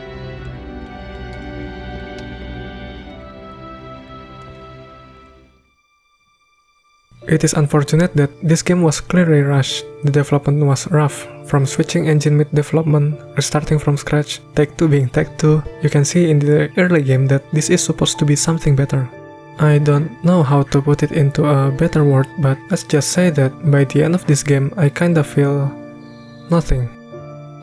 It is unfortunate that this game was clearly rushed. The development was rough, from switching engine mid-development, restarting from scratch, Take 2 being Take 2. You can see in the early game that this is supposed to be something better. I don't know how to put it into a better word, but let's just say that by the end of this game, I kinda feel nothing.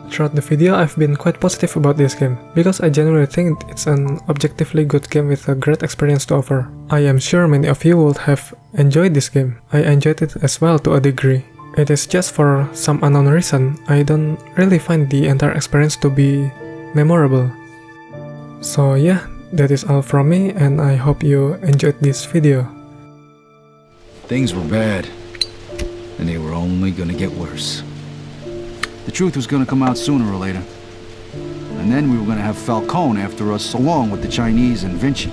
Throughout the video, I've been quite positive about this game, because I genuinely think it's an objectively good game with a great experience to offer. I am sure many of you would have enjoyed this game. I enjoyed it as well to a degree. It is just for some unknown reason, I don't really find the entire experience to be memorable. So yeah, that is all from me, and I hope you enjoyed this video. Things were bad, and they were only gonna get worse. The truth was gonna come out sooner or later. And then we were gonna have Falcone after us, along with the Chinese and Vinci.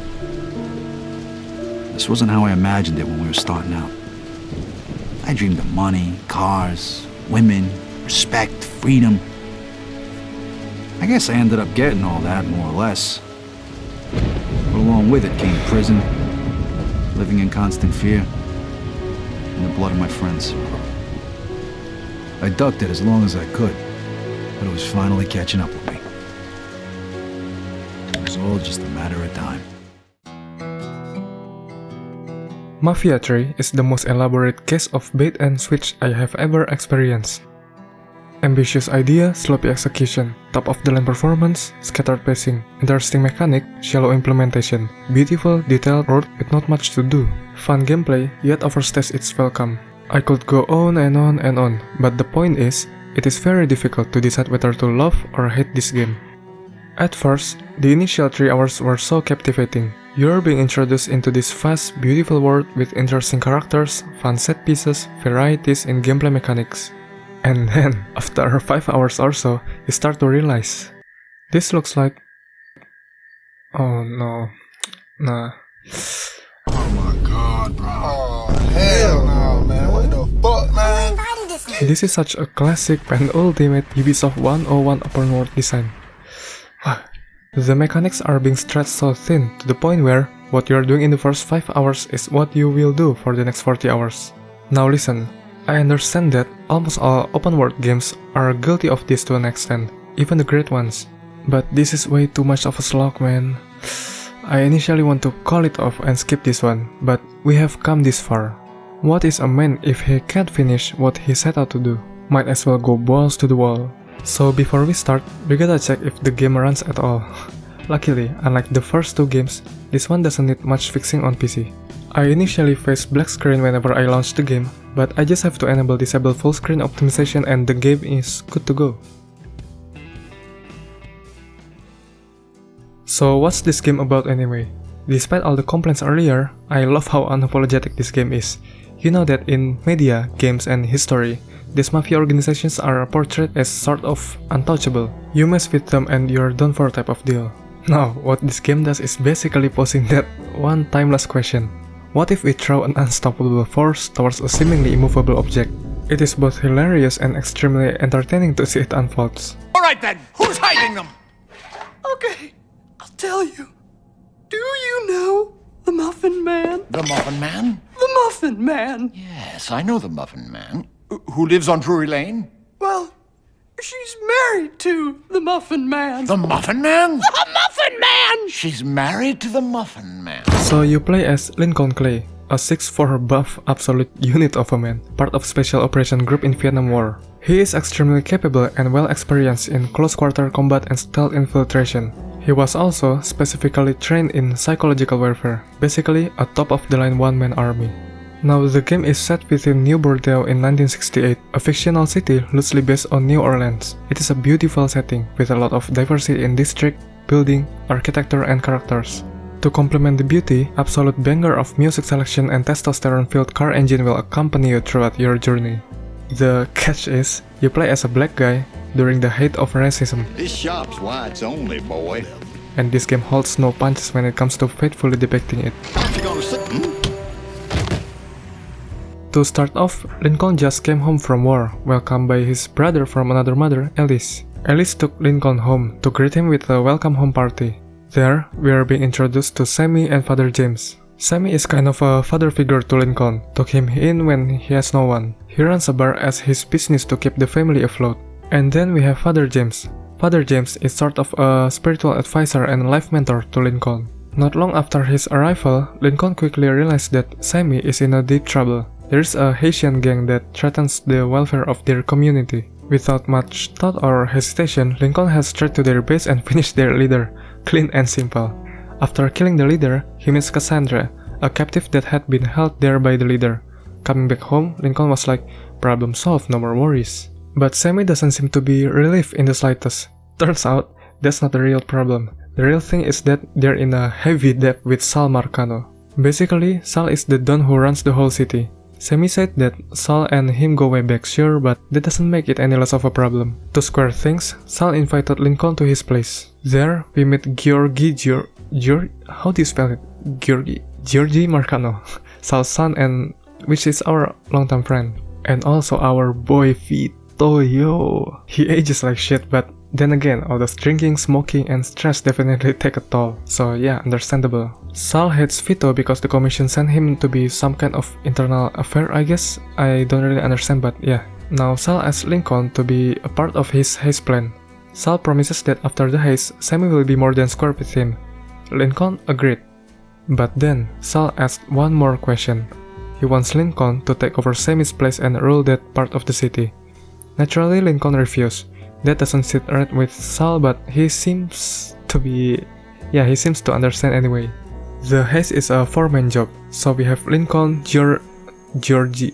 This wasn't how I imagined it when we were starting out. I dreamed of money, cars, women, respect, freedom. I guess I ended up getting all that, more or less. But along with it came prison, living in constant fear, and the blood of my friends. I ducked it as long as I could, but it was finally catching up with me. It was all just a matter of time. Mafia III is the most elaborate case of bait and switch I have ever experienced. Ambitious idea, sloppy execution, top-of-the-line performance, scattered pacing, interesting mechanic, shallow implementation, beautiful, detailed world with not much to do, fun gameplay, yet overstays its welcome. I could go on and on and on, but the point is, it is very difficult to decide whether to love or hate this game. At first, the initial 3 hours were so captivating. You're being introduced into this vast, beautiful world with interesting characters, fun set pieces, varieties in gameplay mechanics. And then, after 5 hours or so, you start to realize, this looks like... Oh no. Nah. Oh my god, bro. Oh, hell no, man. What the fuck, man? This is such a classic and ultimate Ubisoft 101 open world design. The mechanics are being stretched so thin to the point where what you are doing in the first 5 hours is what you will do for the next 40 hours. Now listen, I understand that almost all open world games are guilty of this to an extent, even the great ones. But this is way too much of a slog, man. I initially want to call it off and skip this one, but we have come this far. What is a man if he can't finish what he set out to do? Might as well go balls to the wall. So before we start, we gotta check if the game runs at all. Luckily, unlike the first 2 games, this one doesn't need much fixing on PC. I initially face black screen whenever I launch the game, but I just have to enable disable full screen optimization and the game is good to go. So what's this game about anyway? Despite all the complaints earlier, I love how unapologetic this game is. You know that in media, games, and history, these mafia organizations are portrayed as sort of untouchable. You mess with them and you're done for type of deal. Now, what this game does is basically posing that one timeless question. What if we throw an unstoppable force towards a seemingly immovable object? It is both hilarious and extremely entertaining to see it unfolds. Alright then, who's hiding them? Okay, I'll tell you. Do you know the Muffin Man? The Muffin Man? The Muffin Man! Yes, I know the Muffin Man. Who lives on Drury Lane? Well, she's married to the Muffin Man. The Muffin Man? The Muffin Man! She's married to the Muffin Man. So you play as Lincoln Clay, a 6'4" buff absolute unit of a man, part of Special Operation Group in Vietnam War. He is extremely capable and well experienced in close quarter combat and stealth infiltration. He was also specifically trained in psychological warfare, basically a top-of-the-line one-man army. Now the game is set within New Bordeaux in 1968, a fictional city loosely based on New Orleans. It is a beautiful setting with a lot of diversity in district, building, architecture and characters. To complement the beauty, absolute banger of music selection and testosterone-filled car engine will accompany you throughout your journey. The catch is, you play as a black guy during the height of racism. This shop's whites only, boy. And this game holds no punches when it comes to faithfully depicting it. To start off, Lincoln just came home from war, welcomed by his brother from another mother, Alice. Alice took Lincoln home to greet him with a welcome home party. There, we are being introduced to Sammy and Father James. Sammy is kind of a father figure to Lincoln, took him in when he has no one. He runs a bar as his business to keep the family afloat. And then we have Father James. Father James is sort of a spiritual advisor and life mentor to Lincoln. Not long after his arrival, Lincoln quickly realized that Sammy is in a deep trouble. There is a Haitian gang that threatens the welfare of their community. Without much thought or hesitation, Lincoln heads straight to their base and finishes their leader, clean and simple. After killing the leader, he meets Cassandra, a captive that had been held there by the leader. Coming back home, Lincoln was like, problem solved, no more worries. But Sammy doesn't seem to be relieved in the slightest. Turns out, that's not the real problem. The real thing is that they're in a heavy debt with Sal Marcano. Basically, Sal is the don who runs the whole city. Sammy said that Sal and him go way back, sure, but that doesn't make it any less of a problem. To square things, Sal invited Lincoln to his place. There, we meet Georgi how do you spell it? Georgi Marcano, Sal's son, and which is our longtime friend. And also our boy Vito, yo. He ages like shit, but then again, all those drinking, smoking, and stress definitely take a toll. So yeah, understandable. Sal hates Vito because the commission sent him to be some kind of internal affair, I guess. I don't really understand, but yeah. Now Sal asks Lincoln to be a part of his heist plan. Sal promises that after the heist, Sammy will be more than square with him. Lincoln agreed. But then, Sal asked one more question. He wants Lincoln to take over Sammy's place and rule that part of the city. Naturally, Lincoln refused. That doesn't sit right with Sal, but he seems to understand anyway. The heist is a four-man job, so we have Lincoln, Georgie,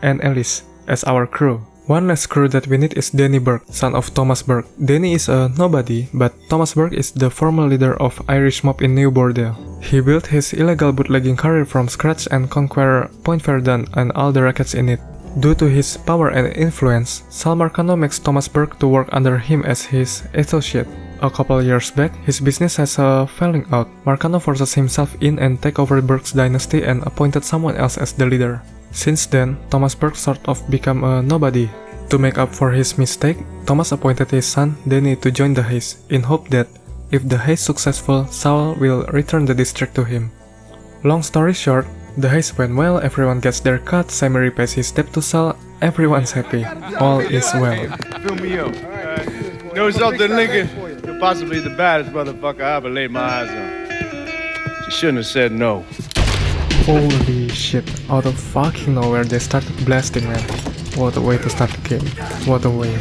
and Alice as our crew. One last crew that we need is Danny Burke, son of Thomas Burke. Danny is a nobody, but Thomas Burke is the former leader of Irish mob in New Bordeaux. He built his illegal bootlegging career from scratch and conquered Point Verdun and all the rackets in it. Due to his power and influence, Sal Marcano makes Thomas Burke to work under him as his associate. A couple years back, his business has a falling out. Marcano forces himself in and take over Burke's dynasty and appointed someone else as the leader. Since then, Thomas Burke sort of became a nobody. To make up for his mistake, Thomas appointed his son, Danny, to join the heist, in hope that, if the heist successful, Sal will return the district to him. Long story short, the heist went well, everyone gets their cut, Sammy repays his debt to Sal, everyone's happy, all is well. Fill me up. Know something, Lincoln? You're possibly the baddest motherfucker I ever laid my eyes on. You shouldn't have said no. Holy shit, out of fucking nowhere they started blasting, man. What a way to start the game. What a way.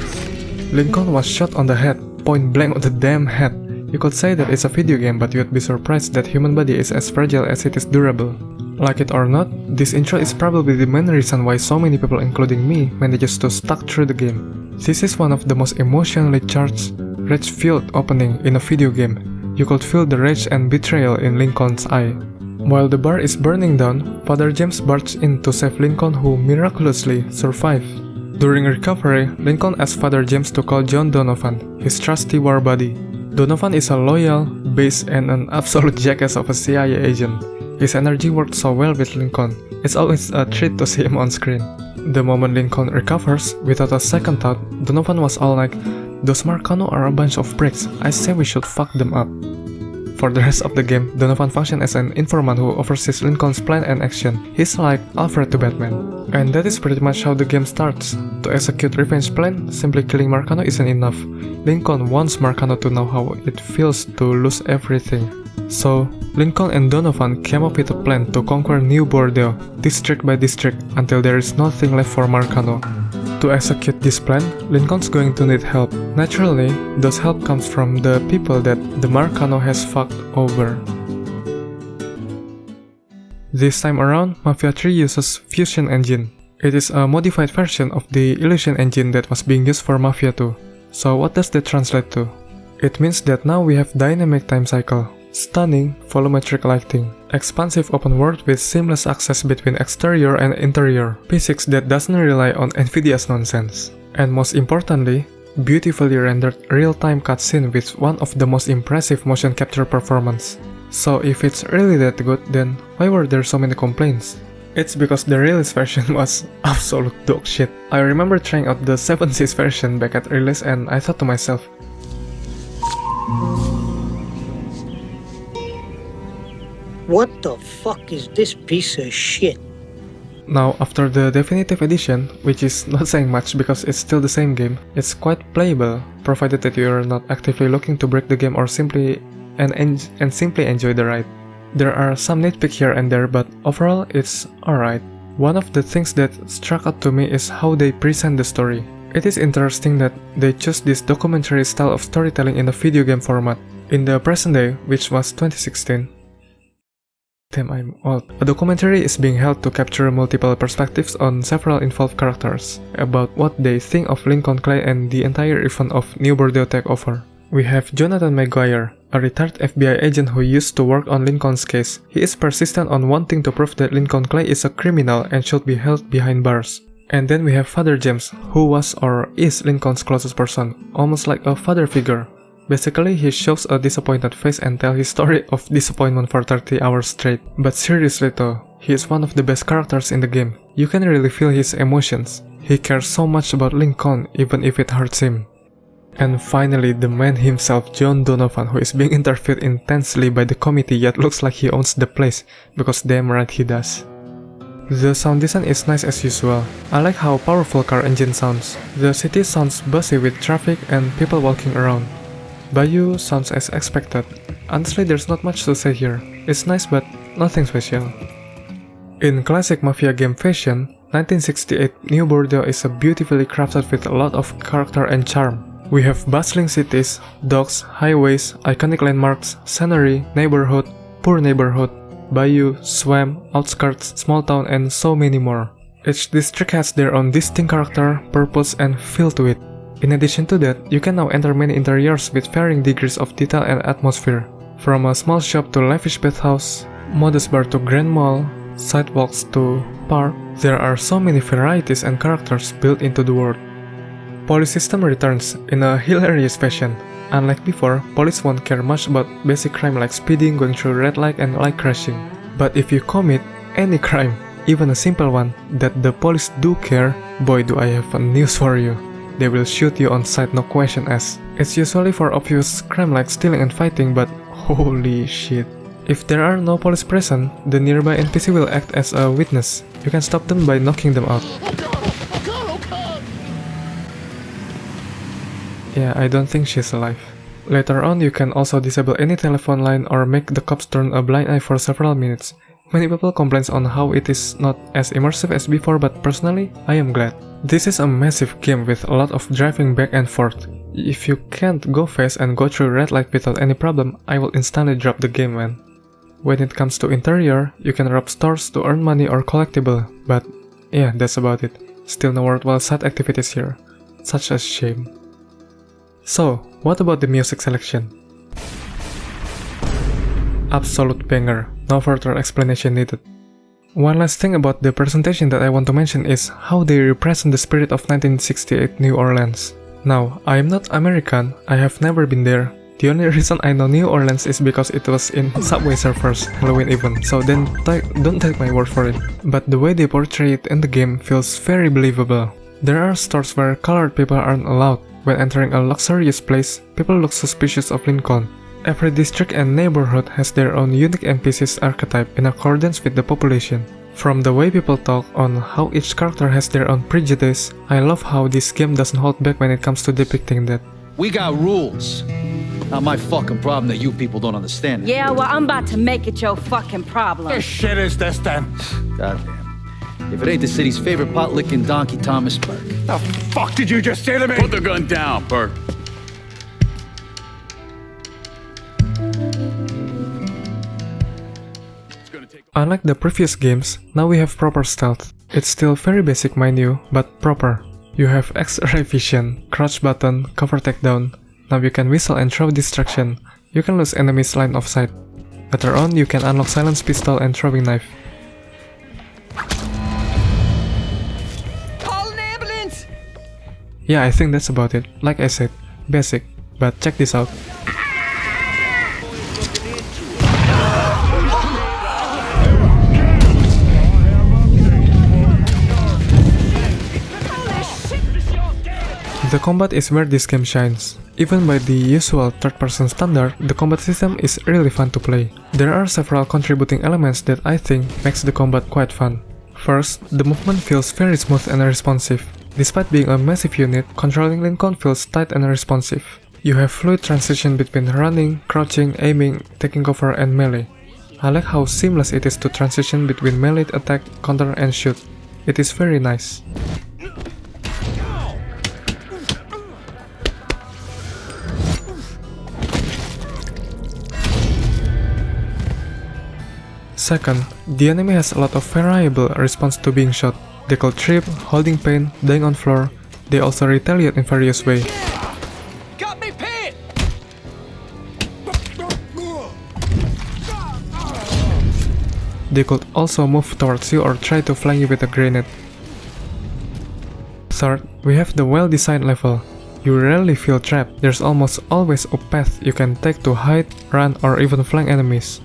Lincoln was shot on the head, point blank on the damn head. You could say that it's a video game, but you'd be surprised that human body is as fragile as it is durable. Like it or not, this intro is probably the main reason why so many people, including me, manages to stuck through the game. This is one of the most emotionally charged, rage-filled opening in a video game. You could feel the rage and betrayal in Lincoln's eye. While the bar is burning down, Father James barged in to save Lincoln, who miraculously survived. During recovery, Lincoln asked Father James to call John Donovan, his trusty war buddy. Donovan is a loyal, base, and an absolute jackass of a CIA agent. His energy worked so well with Lincoln. It's always a treat to see him on screen. The moment Lincoln recovers, without a second thought, Donovan was all like, "Those Marcano are a bunch of pricks, I say we should fuck them up." For the rest of the game, Donovan functions as an informant who oversees Lincoln's plan and action. He's like Alfred to Batman. And that is pretty much how the game starts. To execute revenge plan, simply killing Marcano isn't enough. Lincoln wants Marcano to know how it feels to lose everything. So, Lincoln and Donovan came up with a plan to conquer New Bordeaux, district by district, until there is nothing left for Marcano. To execute this plan, Lincoln's going to need help. Naturally, those help comes from the people that the Marcano has fucked over. This time around, Mafia III uses Fusion Engine. It is a modified version of the Illusion engine that was being used for Mafia II. So what does that translate to? It means that now we have dynamic time cycle, stunning volumetric lighting, expansive open world with seamless access between exterior and interior, physics that doesn't rely on Nvidia's nonsense, and most importantly, beautifully rendered real-time cutscene with one of the most impressive motion capture performance. So if it's really that good, then why were there so many complaints? It's because the release version was absolute dog shit. I remember trying out the 7.6 version back at release and I thought to myself, what the fuck is this piece of shit? Now, after the definitive edition, which is not saying much because it's still the same game, it's quite playable, provided that you are not actively looking to break the game or simply enjoy the ride. There are some nitpicks here and there, but overall it's alright. One of the things that struck out to me is how they present the story. It is interesting that they chose this documentary style of storytelling in a video game format. In the present day, which was 2016, Damn, I'm old. A documentary is being held to capture multiple perspectives on several involved characters about what they think of Lincoln Clay and the entire event of New Bordeaux takeover. We have Jonathan Maguire, a retired FBI agent who used to work on Lincoln's case. He is persistent on wanting to prove that Lincoln Clay is a criminal and should be held behind bars. And then we have Father James, who was or is Lincoln's closest person, almost like a father figure. Basically, he shows a disappointed face and tells his story of disappointment for 30 hours straight. But seriously though, he is one of the best characters in the game. You can really feel his emotions. He cares so much about Lincoln, even if it hurts him. And finally, the man himself, John Donovan, who is being interviewed intensely by the committee yet looks like he owns the place, because damn right he does. The sound design is nice as usual. I like how powerful car engine sounds. The city sounds busy with traffic and people walking around. Bayou sounds as expected. Honestly, there's not much to say here. It's nice but nothing special. In classic Mafia game fashion, 1968 New Bordeaux is a beautifully crafted with a lot of character and charm. We have bustling cities, docks, highways, iconic landmarks, scenery, neighborhood, poor neighborhood, bayou, swamp, outskirts, small town, and so many more. Each district has their own distinct character, purpose, and feel to it. In addition to that, you can now enter many interiors with varying degrees of detail and atmosphere. From a small shop to lavish bathhouse, modest bar to grand mall, sidewalks to park, there are so many varieties and characters built into the world. Police system returns in a hilarious fashion. Unlike before, police won't care much about basic crime like speeding, going through red light, and light crashing. But if you commit any crime, even a simple one, that the police do care, boy do I have a news for you. They will shoot you on sight, no question asked. It's usually for obvious crime like stealing and fighting, but holy shit. If there are no police present, the nearby NPC will act as a witness. You can stop them by knocking them out. Yeah, I don't think she's alive. Later on, you can also disable any telephone line or make the cops turn a blind eye for several minutes. Many people complain on how it is not as immersive as before, but personally, I am glad. This is a massive game with a lot of driving back and forth. If you can't go fast and go through red light without any problem, I will instantly drop the game, man. When it comes to interior, you can rob stores to earn money or collectible, but yeah, that's about it. Still no worthwhile side activities here. Such a shame. So, what about the music selection? Absolute banger, no further explanation needed. One last thing about the presentation that I want to mention is how they represent the spirit of 1968 New Orleans. Now, I am not American, I have never been there. The only reason I know New Orleans is because it was in Subway Surfers Halloween event, so then don't take my word for it. But the way they portray it in the game feels very believable. There are stores where colored people aren't allowed. When entering a luxurious place, people look suspicious of Lincoln. Every district and neighborhood has their own unique NPCs archetype in accordance with the population. From the way people talk on how each character has their own prejudice, I love how this game doesn't hold back when it comes to depicting that. We got rules. Not my fucking problem that you people don't understand it. Yeah, well, I'm about to make it your fucking problem. What shit is this then? Goddamn. If it ain't the city's favorite pot-licking donkey, Thomas Burke. The fuck did you just say to me? Put the gun down, Burke. Unlike the previous games, now we have proper stealth. It's still very basic, mind you, but proper. You have X-ray vision, crouch button, cover takedown. Now you can whistle and throw distraction. You can lose enemies' line of sight. Later on, you can unlock silence pistol and throwing knife. Call an ambulance! Yeah, I think that's about it. Like I said, basic. But check this out. The combat is where this game shines. Even by the usual third-person standard, the combat system is really fun to play. There are several contributing elements that I think makes the combat quite fun. First, the movement feels very smooth and responsive. Despite being a massive unit, controlling Lincoln feels tight and responsive. You have fluid transition between running, crouching, aiming, taking cover, and melee. I like how seamless it is to transition between melee attack, counter, and shoot. It is very nice. Second, the enemy has a lot of variable response to being shot. They could trip, holding pain, dying on floor. They also retaliate in various ways. Got me pinned! They could also move towards you or try to flank you with a grenade. Third, we have the well-designed level. You rarely feel trapped. There's almost always a path you can take to hide, run, or even flank enemies.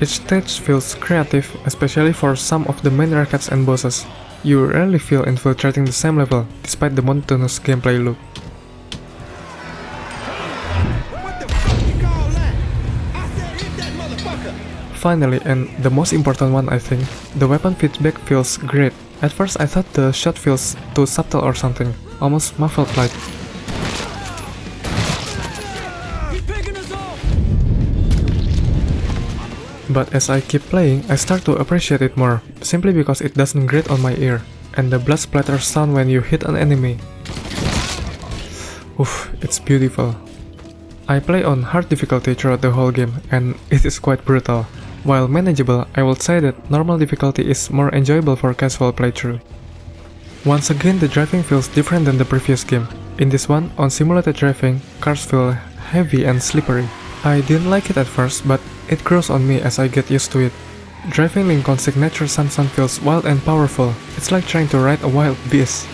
Each stage feels creative, especially for some of the main records and bosses. You rarely feel infiltrating the same level, despite the monotonous gameplay loop. Finally, and the most important one I think, the weapon feedback feels great. At first I thought the shot feels too subtle or something, almost muffled like. But as I keep playing, I start to appreciate it more, simply because it doesn't grate on my ear, and the blood splatter sound when you hit an enemy. Oof, it's beautiful. I play on hard difficulty throughout the whole game, and it is quite brutal. While manageable, I would say that normal difficulty is more enjoyable for casual playthrough. Once again, the driving feels different than the previous game. In this one, on simulated driving, cars feel heavy and slippery. I didn't like it at first, but it grows on me as I get used to it. Driving Lincoln's signature Sansan feels wild and powerful. It's like trying to ride a wild beast.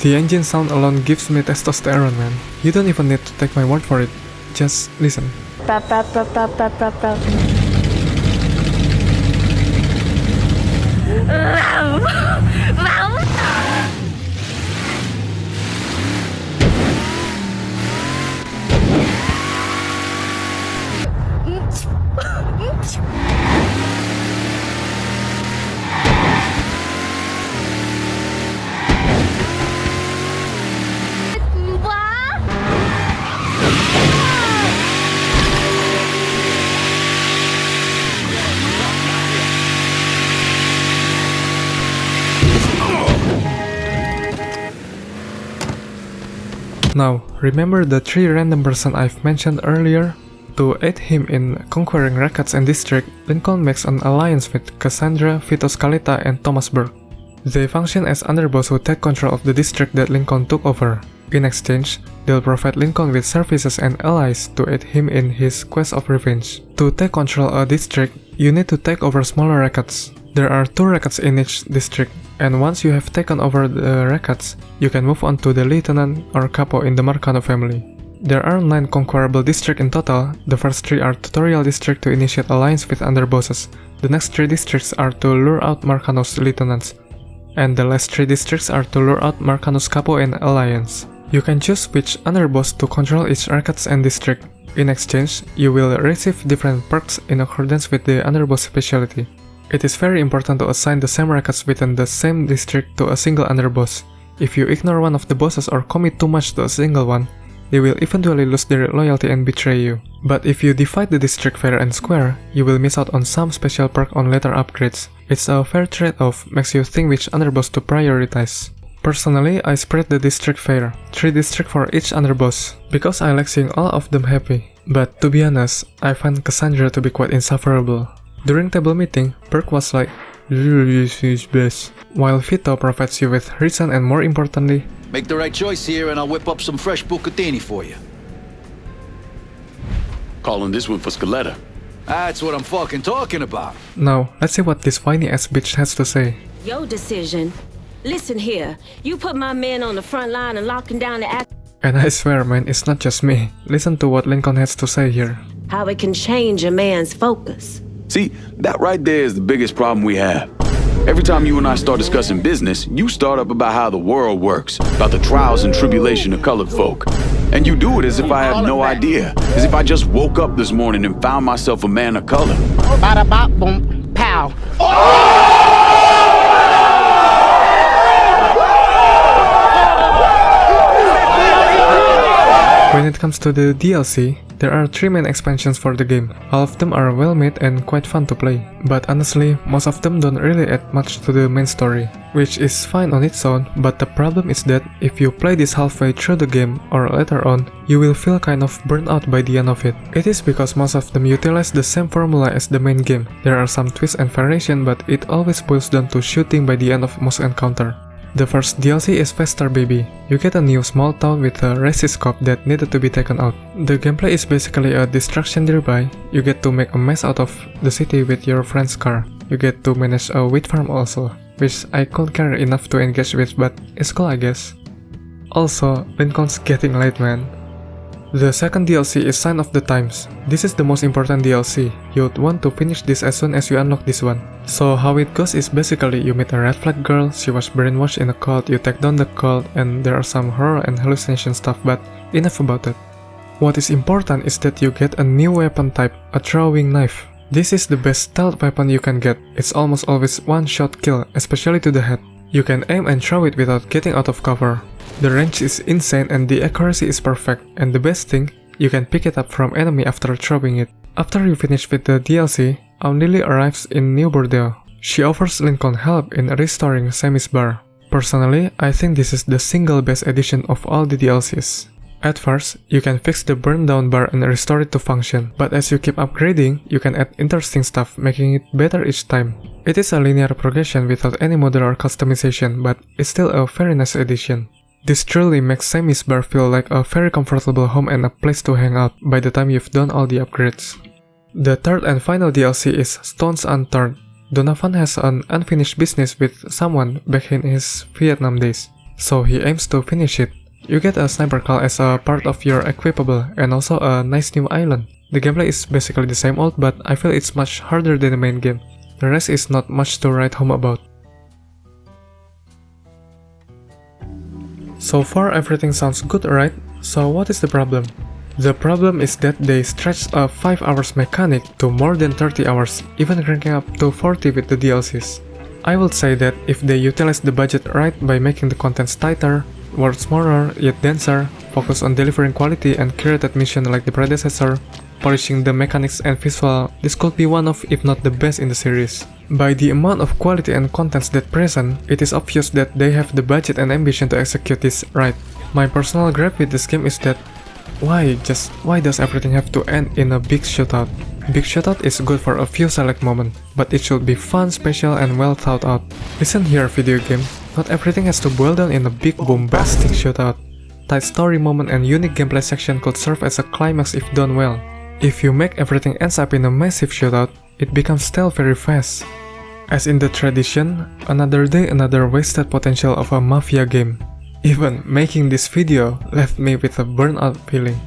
The engine sound alone gives me testosterone, man. You don't even need to take my word for it. Just listen. Now, remember the 3 random person I've mentioned earlier? To aid him in conquering Records and District, Lincoln makes an alliance with Cassandra, Vito Scalita, and Thomas Burke. They function as underboss who take control of the district that Lincoln took over. In exchange, they'll provide Lincoln with services and allies to aid him in his quest of revenge. To take control a district, you need to take over smaller records. There are 2 records in each district, and once you have taken over the records, you can move on to the lieutenant or capo in the Marcano family. There are 9 conquerable districts in total. The first 3 are tutorial districts to initiate alliance with underbosses. The next 3 districts are to lure out Marcano's lieutenants. And the last 3 districts are to lure out Marcano's capo and alliance. You can choose which underboss to control each records and district. In exchange, you will receive different perks in accordance with the underboss specialty. It is very important to assign the same records within the same district to a single underboss. If you ignore one of the bosses or commit too much to a single one, they will eventually lose their loyalty and betray you. But if you divide the district fair and square, you will miss out on some special perk on later upgrades. It's a fair trade-off, makes you think which underboss to prioritize. Personally, I spread the district fair, 3 districts for each underboss, because I like seeing all of them happy. But to be honest, I find Cassandra to be quite insufferable. During table meeting, Burke was like, "This is best," while Vito provides you with reason and more importantly, Make the right choice here and I'll whip up some fresh bucatini for you. Calling this one for Scaletta. That's what I'm fucking talking about. Now, let's see what this whiny ass bitch has to say. Your decision. Listen here, you put my men on the front line and locking down the And I swear, man, it's not just me. Listen to what Lincoln has to say here. how it can change a man's focus. See, that right there is the biggest problem we have. Every time you and I start discussing business, you start up about how the world works, about the trials and tribulation of colored folk. And you do it as if I have no idea, as if I just woke up this morning and found myself a man of color. Bada bop boom pow. When it comes to the DLC, There are 3 main expansions for the game. All of them are well made and quite fun to play. But honestly, most of them don't really add much to the main story, which is fine on its own, but the problem is that if you play this halfway through the game or later on, you will feel kind of burnt out by the end of it. It is because most of them utilize the same formula as the main game. There are some twists and variation, but it always boils down to shooting by the end of most encounter. The first DLC is Faster Baby. You get a new small town with a racist cop that needed to be taken out. The gameplay is basically a destruction derby. You get to make a mess out of the city with your friend's car. You get to manage a wheat farm also, which I couldn't care enough to engage with, but it's cool I guess. Also, Lincoln's getting late, man. The second DLC is Sign of the Times. This is the most important DLC. You'd want to finish this as soon as you unlock this one. So how it goes is basically you meet a red flag girl, she was brainwashed in a cult, you take down the cult, and there are some horror and hallucination stuff, but enough about it. What is important is that you get a new weapon type, a throwing knife. This is the best stealth weapon you can get. It's almost always one-shot kill, especially to the head. You can aim and throw it without getting out of cover. The range is insane and the accuracy is perfect, and the best thing, you can pick it up from enemy after throwing it. After you finish with the DLC, Aunt Lily arrives in New Bordeaux. She offers Lincoln help in restoring Sammy's bar. Personally, I think this is the single best edition of all the DLCs. At first, you can fix the burned down bar and restore it to function, but as you keep upgrading, you can add interesting stuff, making it better each time. It is a linear progression without any modular customization, but it's still a very nice addition. This truly makes Sammy's bar feel like a very comfortable home and a place to hang out by the time you've done all the upgrades. The third and final DLC is Stones Unturned. Donovan has an unfinished business with someone back in his Vietnam days, so he aims to finish it. You get a sniper call as a part of your equipable and also a nice new island. The gameplay is basically the same old, but I feel it's much harder than the main game. The rest is not much to write home about. So far everything sounds good, right? So what is the problem? The problem is that they stretched a 5 hours mechanic to more than 30 hours, even ranking up to 40 with the DLCs. I would say that if they utilize the budget right by making the contents tighter, words smaller yet denser, focus on delivering quality and curated mission like the predecessor, polishing the mechanics and visual, this could be one of, if not the best in the series. By the amount of quality and contents that present, it is obvious that they have the budget and ambition to execute this right. My personal gripe with this game is that why does everything have to end in a big shootout? Big shootout is good for a few select moments, but it should be fun, special, and well thought out. Listen here, video game, not everything has to boil down in a big bombastic shootout. Tight story moment and unique gameplay section could serve as a climax if done well. If you make everything ends up in a massive shootout, it becomes stale very fast. As in the tradition, another day another wasted potential of a Mafia game. Even making this video left me with a burnout feeling.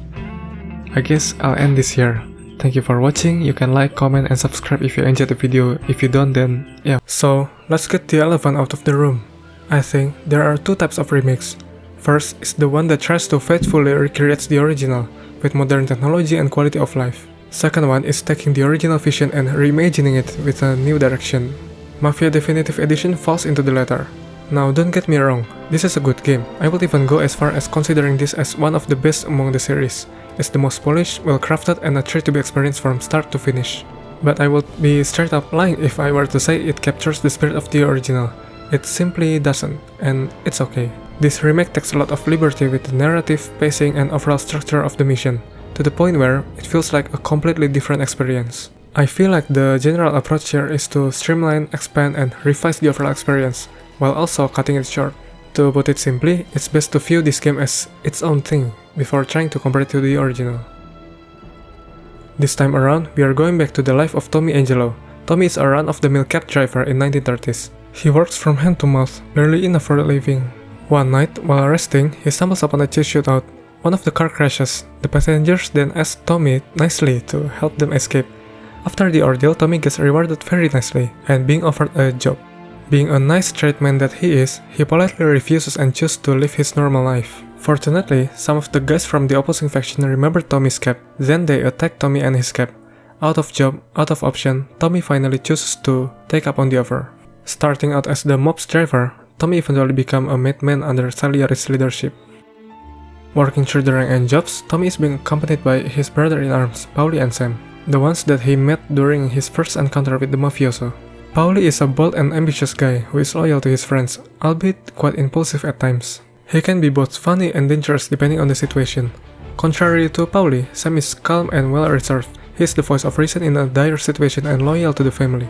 I guess I'll end this here. Thank you for watching. You can like, comment, and subscribe if you enjoyed the video. If you don't, then yeah. So let's get the elephant out of the room. I think there are two types of remakes. First is the one that tries to faithfully recreate the original with modern technology and quality of life. Second one is taking the original vision and reimagining it with a new direction. Mafia Definitive Edition falls into the latter. Now don't get me wrong, this is a good game. I would even go as far as considering this as one of the best among the series. It's the most polished, well crafted, and a treat to be experienced from start to finish. But I would be straight up lying if I were to say it captures the spirit of the original. It simply doesn't, and it's okay. This remake takes a lot of liberty with the narrative, pacing, and overall structure of the mission, to the point where it feels like a completely different experience. I feel like the general approach here is to streamline, expand, and revise the overall experience, while also cutting it short. To put it simply, it's best to view this game as its own thing, before trying to compare it to the original. This time around, we are going back to the life of Tommy Angelo. Tommy is a run-of-the-mill cab driver in 1930s. He works from hand to mouth, barely enough for a living. One night, while resting, he stumbles upon a chase shootout. One of the car crashes. The passengers then ask Tommy nicely to help them escape. After the ordeal, Tommy gets rewarded very nicely, and being offered a job. Being a nice straight man that he is, he politely refuses and chooses to live his normal life. Fortunately, some of the guys from the opposing faction remember Tommy's cab, then they attack Tommy and his cab. Out of job, out of option, Tommy finally chooses to take up on the offer. Starting out as the mob's driver, Tommy eventually becomes a madman under Salieri's leadership. Working through the rank and jobs, Tommy is being accompanied by his brother-in-arms, Paulie and Sam, the ones that he met during his first encounter with the mafioso. Paulie is a bold and ambitious guy who is loyal to his friends, albeit quite impulsive at times. He can be both funny and dangerous depending on the situation. Contrary to Paulie, Sam is calm and well-reserved. He is the voice of reason in a dire situation and loyal to the family.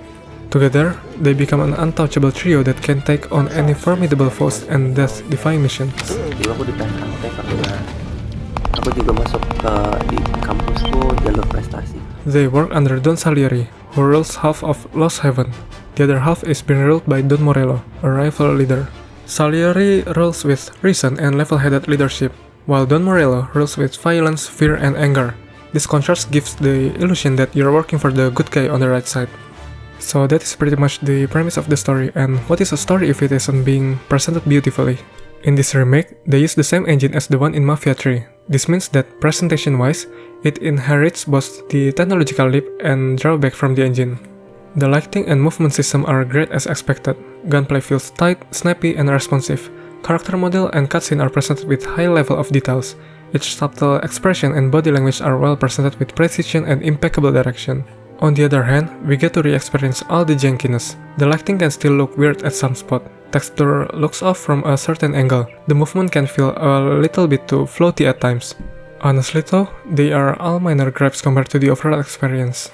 Together, they become an untouchable trio that can take on any formidable foes and death-defying missions. Dulu aku di PSMT karena aku juga masuk di kampusku jalur prestasi. They work under Don Salieri, who rules half of Lost Haven. The other half is being ruled by Don Morello, a rival leader. Salieri rules with reason and level-headed leadership, while Don Morello rules with violence, fear, and anger. This contrast gives the illusion that you're working for the good guy on the right side. So that is pretty much the premise of the story, and what is a story if it isn't being presented beautifully? In this remake, they use the same engine as the one in Mafia 3. This means that presentation-wise, it inherits both the technological leap and drawback from the engine. The lighting and movement system are great as expected. Gunplay feels tight, snappy, and responsive. Character model and cutscene are presented with high level of details. Each subtle expression and body language are well presented with precision and impeccable direction. On the other hand, we get to re-experience all the jankiness. The lighting can still look weird at some spot. Texture looks off from a certain angle. The movement can feel a little bit too floaty at times. Honestly though, they are all minor gripes compared to the overall experience.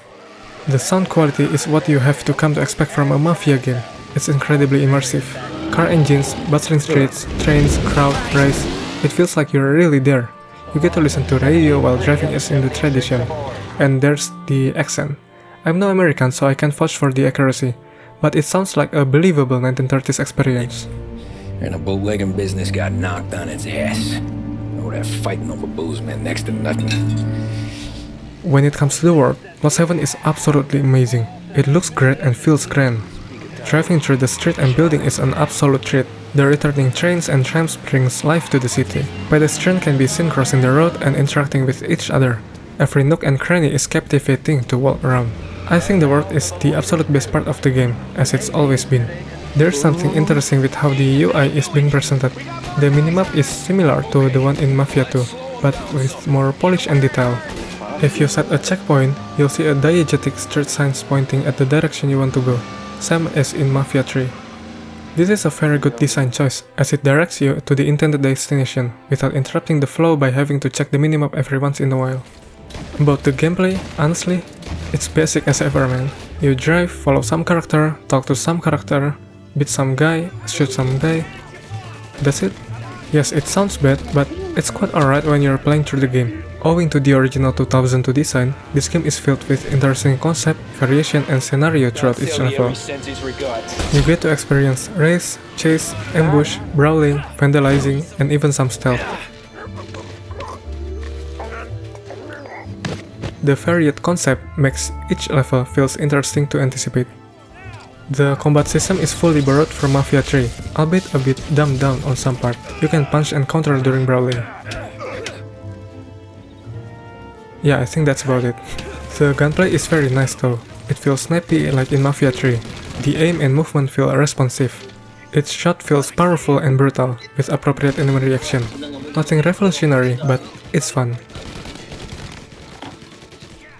The sound quality is what you have to come to expect from a Mafia game. It's incredibly immersive. Car engines, bustling streets, trains, crowd, race. It feels like you're really there. You get to listen to radio while driving as in the tradition. And there's the accent. I'm no American, so I can't vouch for the accuracy, but it sounds like a believable 1930s experience. And a bootlegging business got knocked on its ass. Oh, that fighting over booze meant next to nothing. When it comes to the world, Lost Haven is absolutely amazing. It looks great and feels grand. Driving through the street and building is an absolute treat. The returning trains and trams brings life to the city. Pedestrians can be seen crossing the road and interacting with each other. Every nook and cranny is captivating to walk around. I think the world is the absolute best part of the game, as it's always been. There's something interesting with how the UI is being presented. The minimap is similar to the one in Mafia II, but with more polish and detail. If you set a checkpoint, you'll see a diegetic street signs pointing at the direction you want to go, same as in Mafia 3. This is a very good design choice, as it directs you to the intended destination, without interrupting the flow by having to check the minimap every once in a while. About the gameplay, honestly, it's basic as ever, man. You drive, follow some character, talk to some character, beat some guy, shoot some guy. That's it? Yes, it sounds bad, but it's quite alright when you're playing through the game. Owing to the original 2002 design, this game is filled with interesting concept, variation, and scenario throughout each level. You get to experience race, chase, ambush, brawling, vandalizing, and even some stealth. The varied concept makes each level feels interesting to anticipate. The combat system is fully borrowed from Mafia 3, albeit a bit dumbed down on some part. You can punch and counter during brawling. Yeah, I think that's about it. The gunplay is very nice though. It feels snappy like in Mafia 3. The aim and movement feel responsive. Each shot feels powerful and brutal, with appropriate enemy reaction. Nothing revolutionary, but it's fun.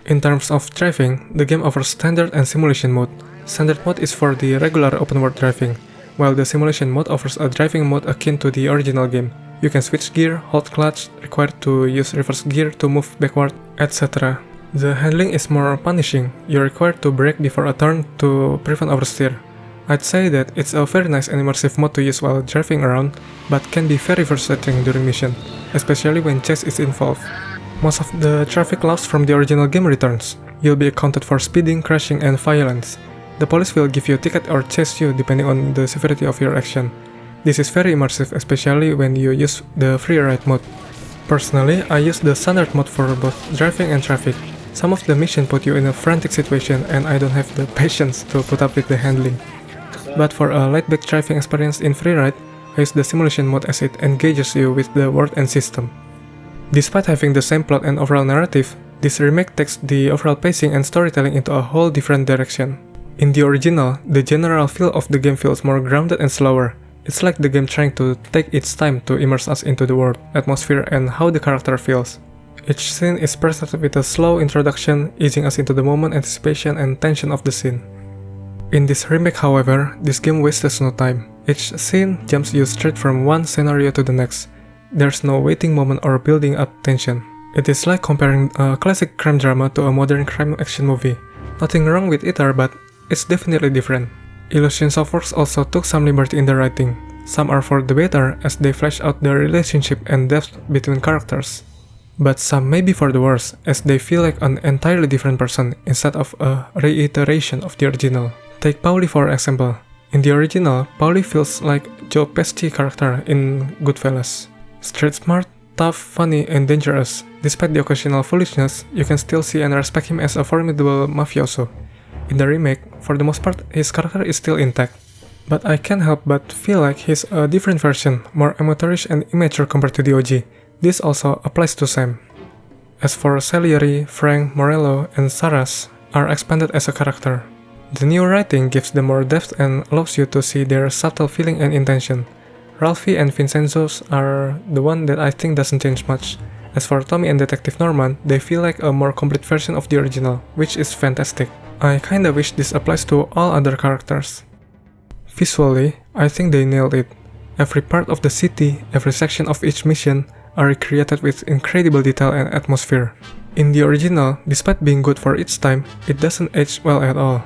In terms of driving, the game offers standard and simulation mode. Standard mode is for the regular open-world driving, while the simulation mode offers a driving mode akin to the original game. You can switch gear, hold clutch, required to use reverse gear to move backward, etc. The handling is more punishing. You're required to brake before a turn to prevent oversteer. I'd say that it's a very nice and immersive mode to use while driving around, but can be very frustrating during mission, especially when chase is involved. Most of the traffic loss from the original game returns. You'll be accounted for speeding, crashing, and violence. The police will give you a ticket or chase you depending on the severity of your action. This is very immersive, especially when you use the free ride mode. Personally, I use the standard mode for both driving and traffic. Some of the missions put you in a frantic situation and I don't have the patience to put up with the handling. But for a laid-back driving experience in free ride, I use the simulation mode as it engages you with the world and system. Despite having the same plot and overall narrative, this remake takes the overall pacing and storytelling into a whole different direction. In the original, the general feel of the game feels more grounded and slower. It's like the game trying to take its time to immerse us into the world, atmosphere, and how the character feels. Each scene is presented with a slow introduction, easing us into the moment, anticipation, and tension of the scene. In this remake, however, this game wastes no time. Each scene jumps you straight from one scenario to the next. There's no waiting moment or building up tension. It is like comparing a classic crime drama to a modern crime action movie. Nothing wrong with either, but it's definitely different. Illusion Softworks also took some liberty in the writing. Some are for the better as they flesh out the relationship and depth between characters. But some may be for the worse as they feel like an entirely different person instead of a reiteration of the original. Take Paulie for example. In the original, Paulie feels like Joe Pesci character in Goodfellas. Street smart, tough, funny, and dangerous. Despite the occasional foolishness, you can still see and respect him as a formidable mafioso. In the remake, for the most part, his character is still intact. But I can't help but feel like he's a different version, more amateurish and immature compared to the OG. This also applies to Sam. As for Salieri, Frank, Morello, and Saras are expanded as a character. The new writing gives them more depth and allows you to see their subtle feeling and intention. Ralphie and Vincenzo's are the one that I think doesn't change much. As for Tommy and Detective Norman, they feel like a more complete version of the original, which is fantastic. I kinda wish this applies to all other characters. Visually, I think they nailed it. Every part of the city, every section of each mission are recreated with incredible detail and atmosphere. In the original, despite being good for its time, it doesn't age well at all.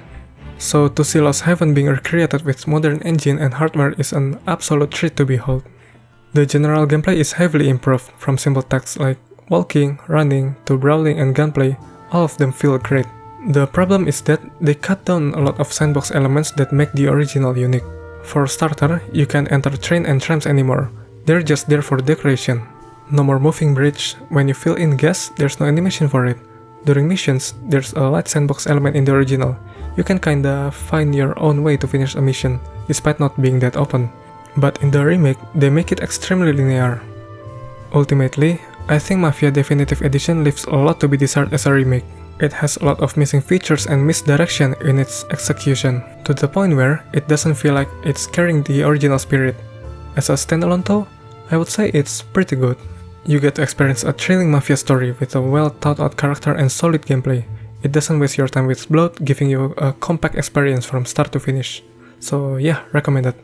So to see Lost Heaven being recreated with modern engine and hardware is an absolute treat to behold. The general gameplay is heavily improved, from simple tasks like walking, running, to brawling and gunplay, all of them feel great. The problem is that they cut down a lot of sandbox elements that make the original unique. For starter, you can't enter train and trams anymore, they're just there for decoration. No more moving bridge, when you fill in gas, there's no animation for it. During missions, there's a light sandbox element in the original. You can kinda find your own way to finish a mission, despite not being that open. But in the remake, they make it extremely linear. Ultimately, I think Mafia Definitive Edition leaves a lot to be desired as a remake. It has a lot of missing features and misdirection in its execution, to the point where it doesn't feel like it's carrying the original spirit. As a standalone though, I would say it's pretty good. You get to experience a thrilling Mafia story with a well thought out character and solid gameplay. It doesn't waste your time with bloat, giving you a compact experience from start to finish. So yeah, recommended.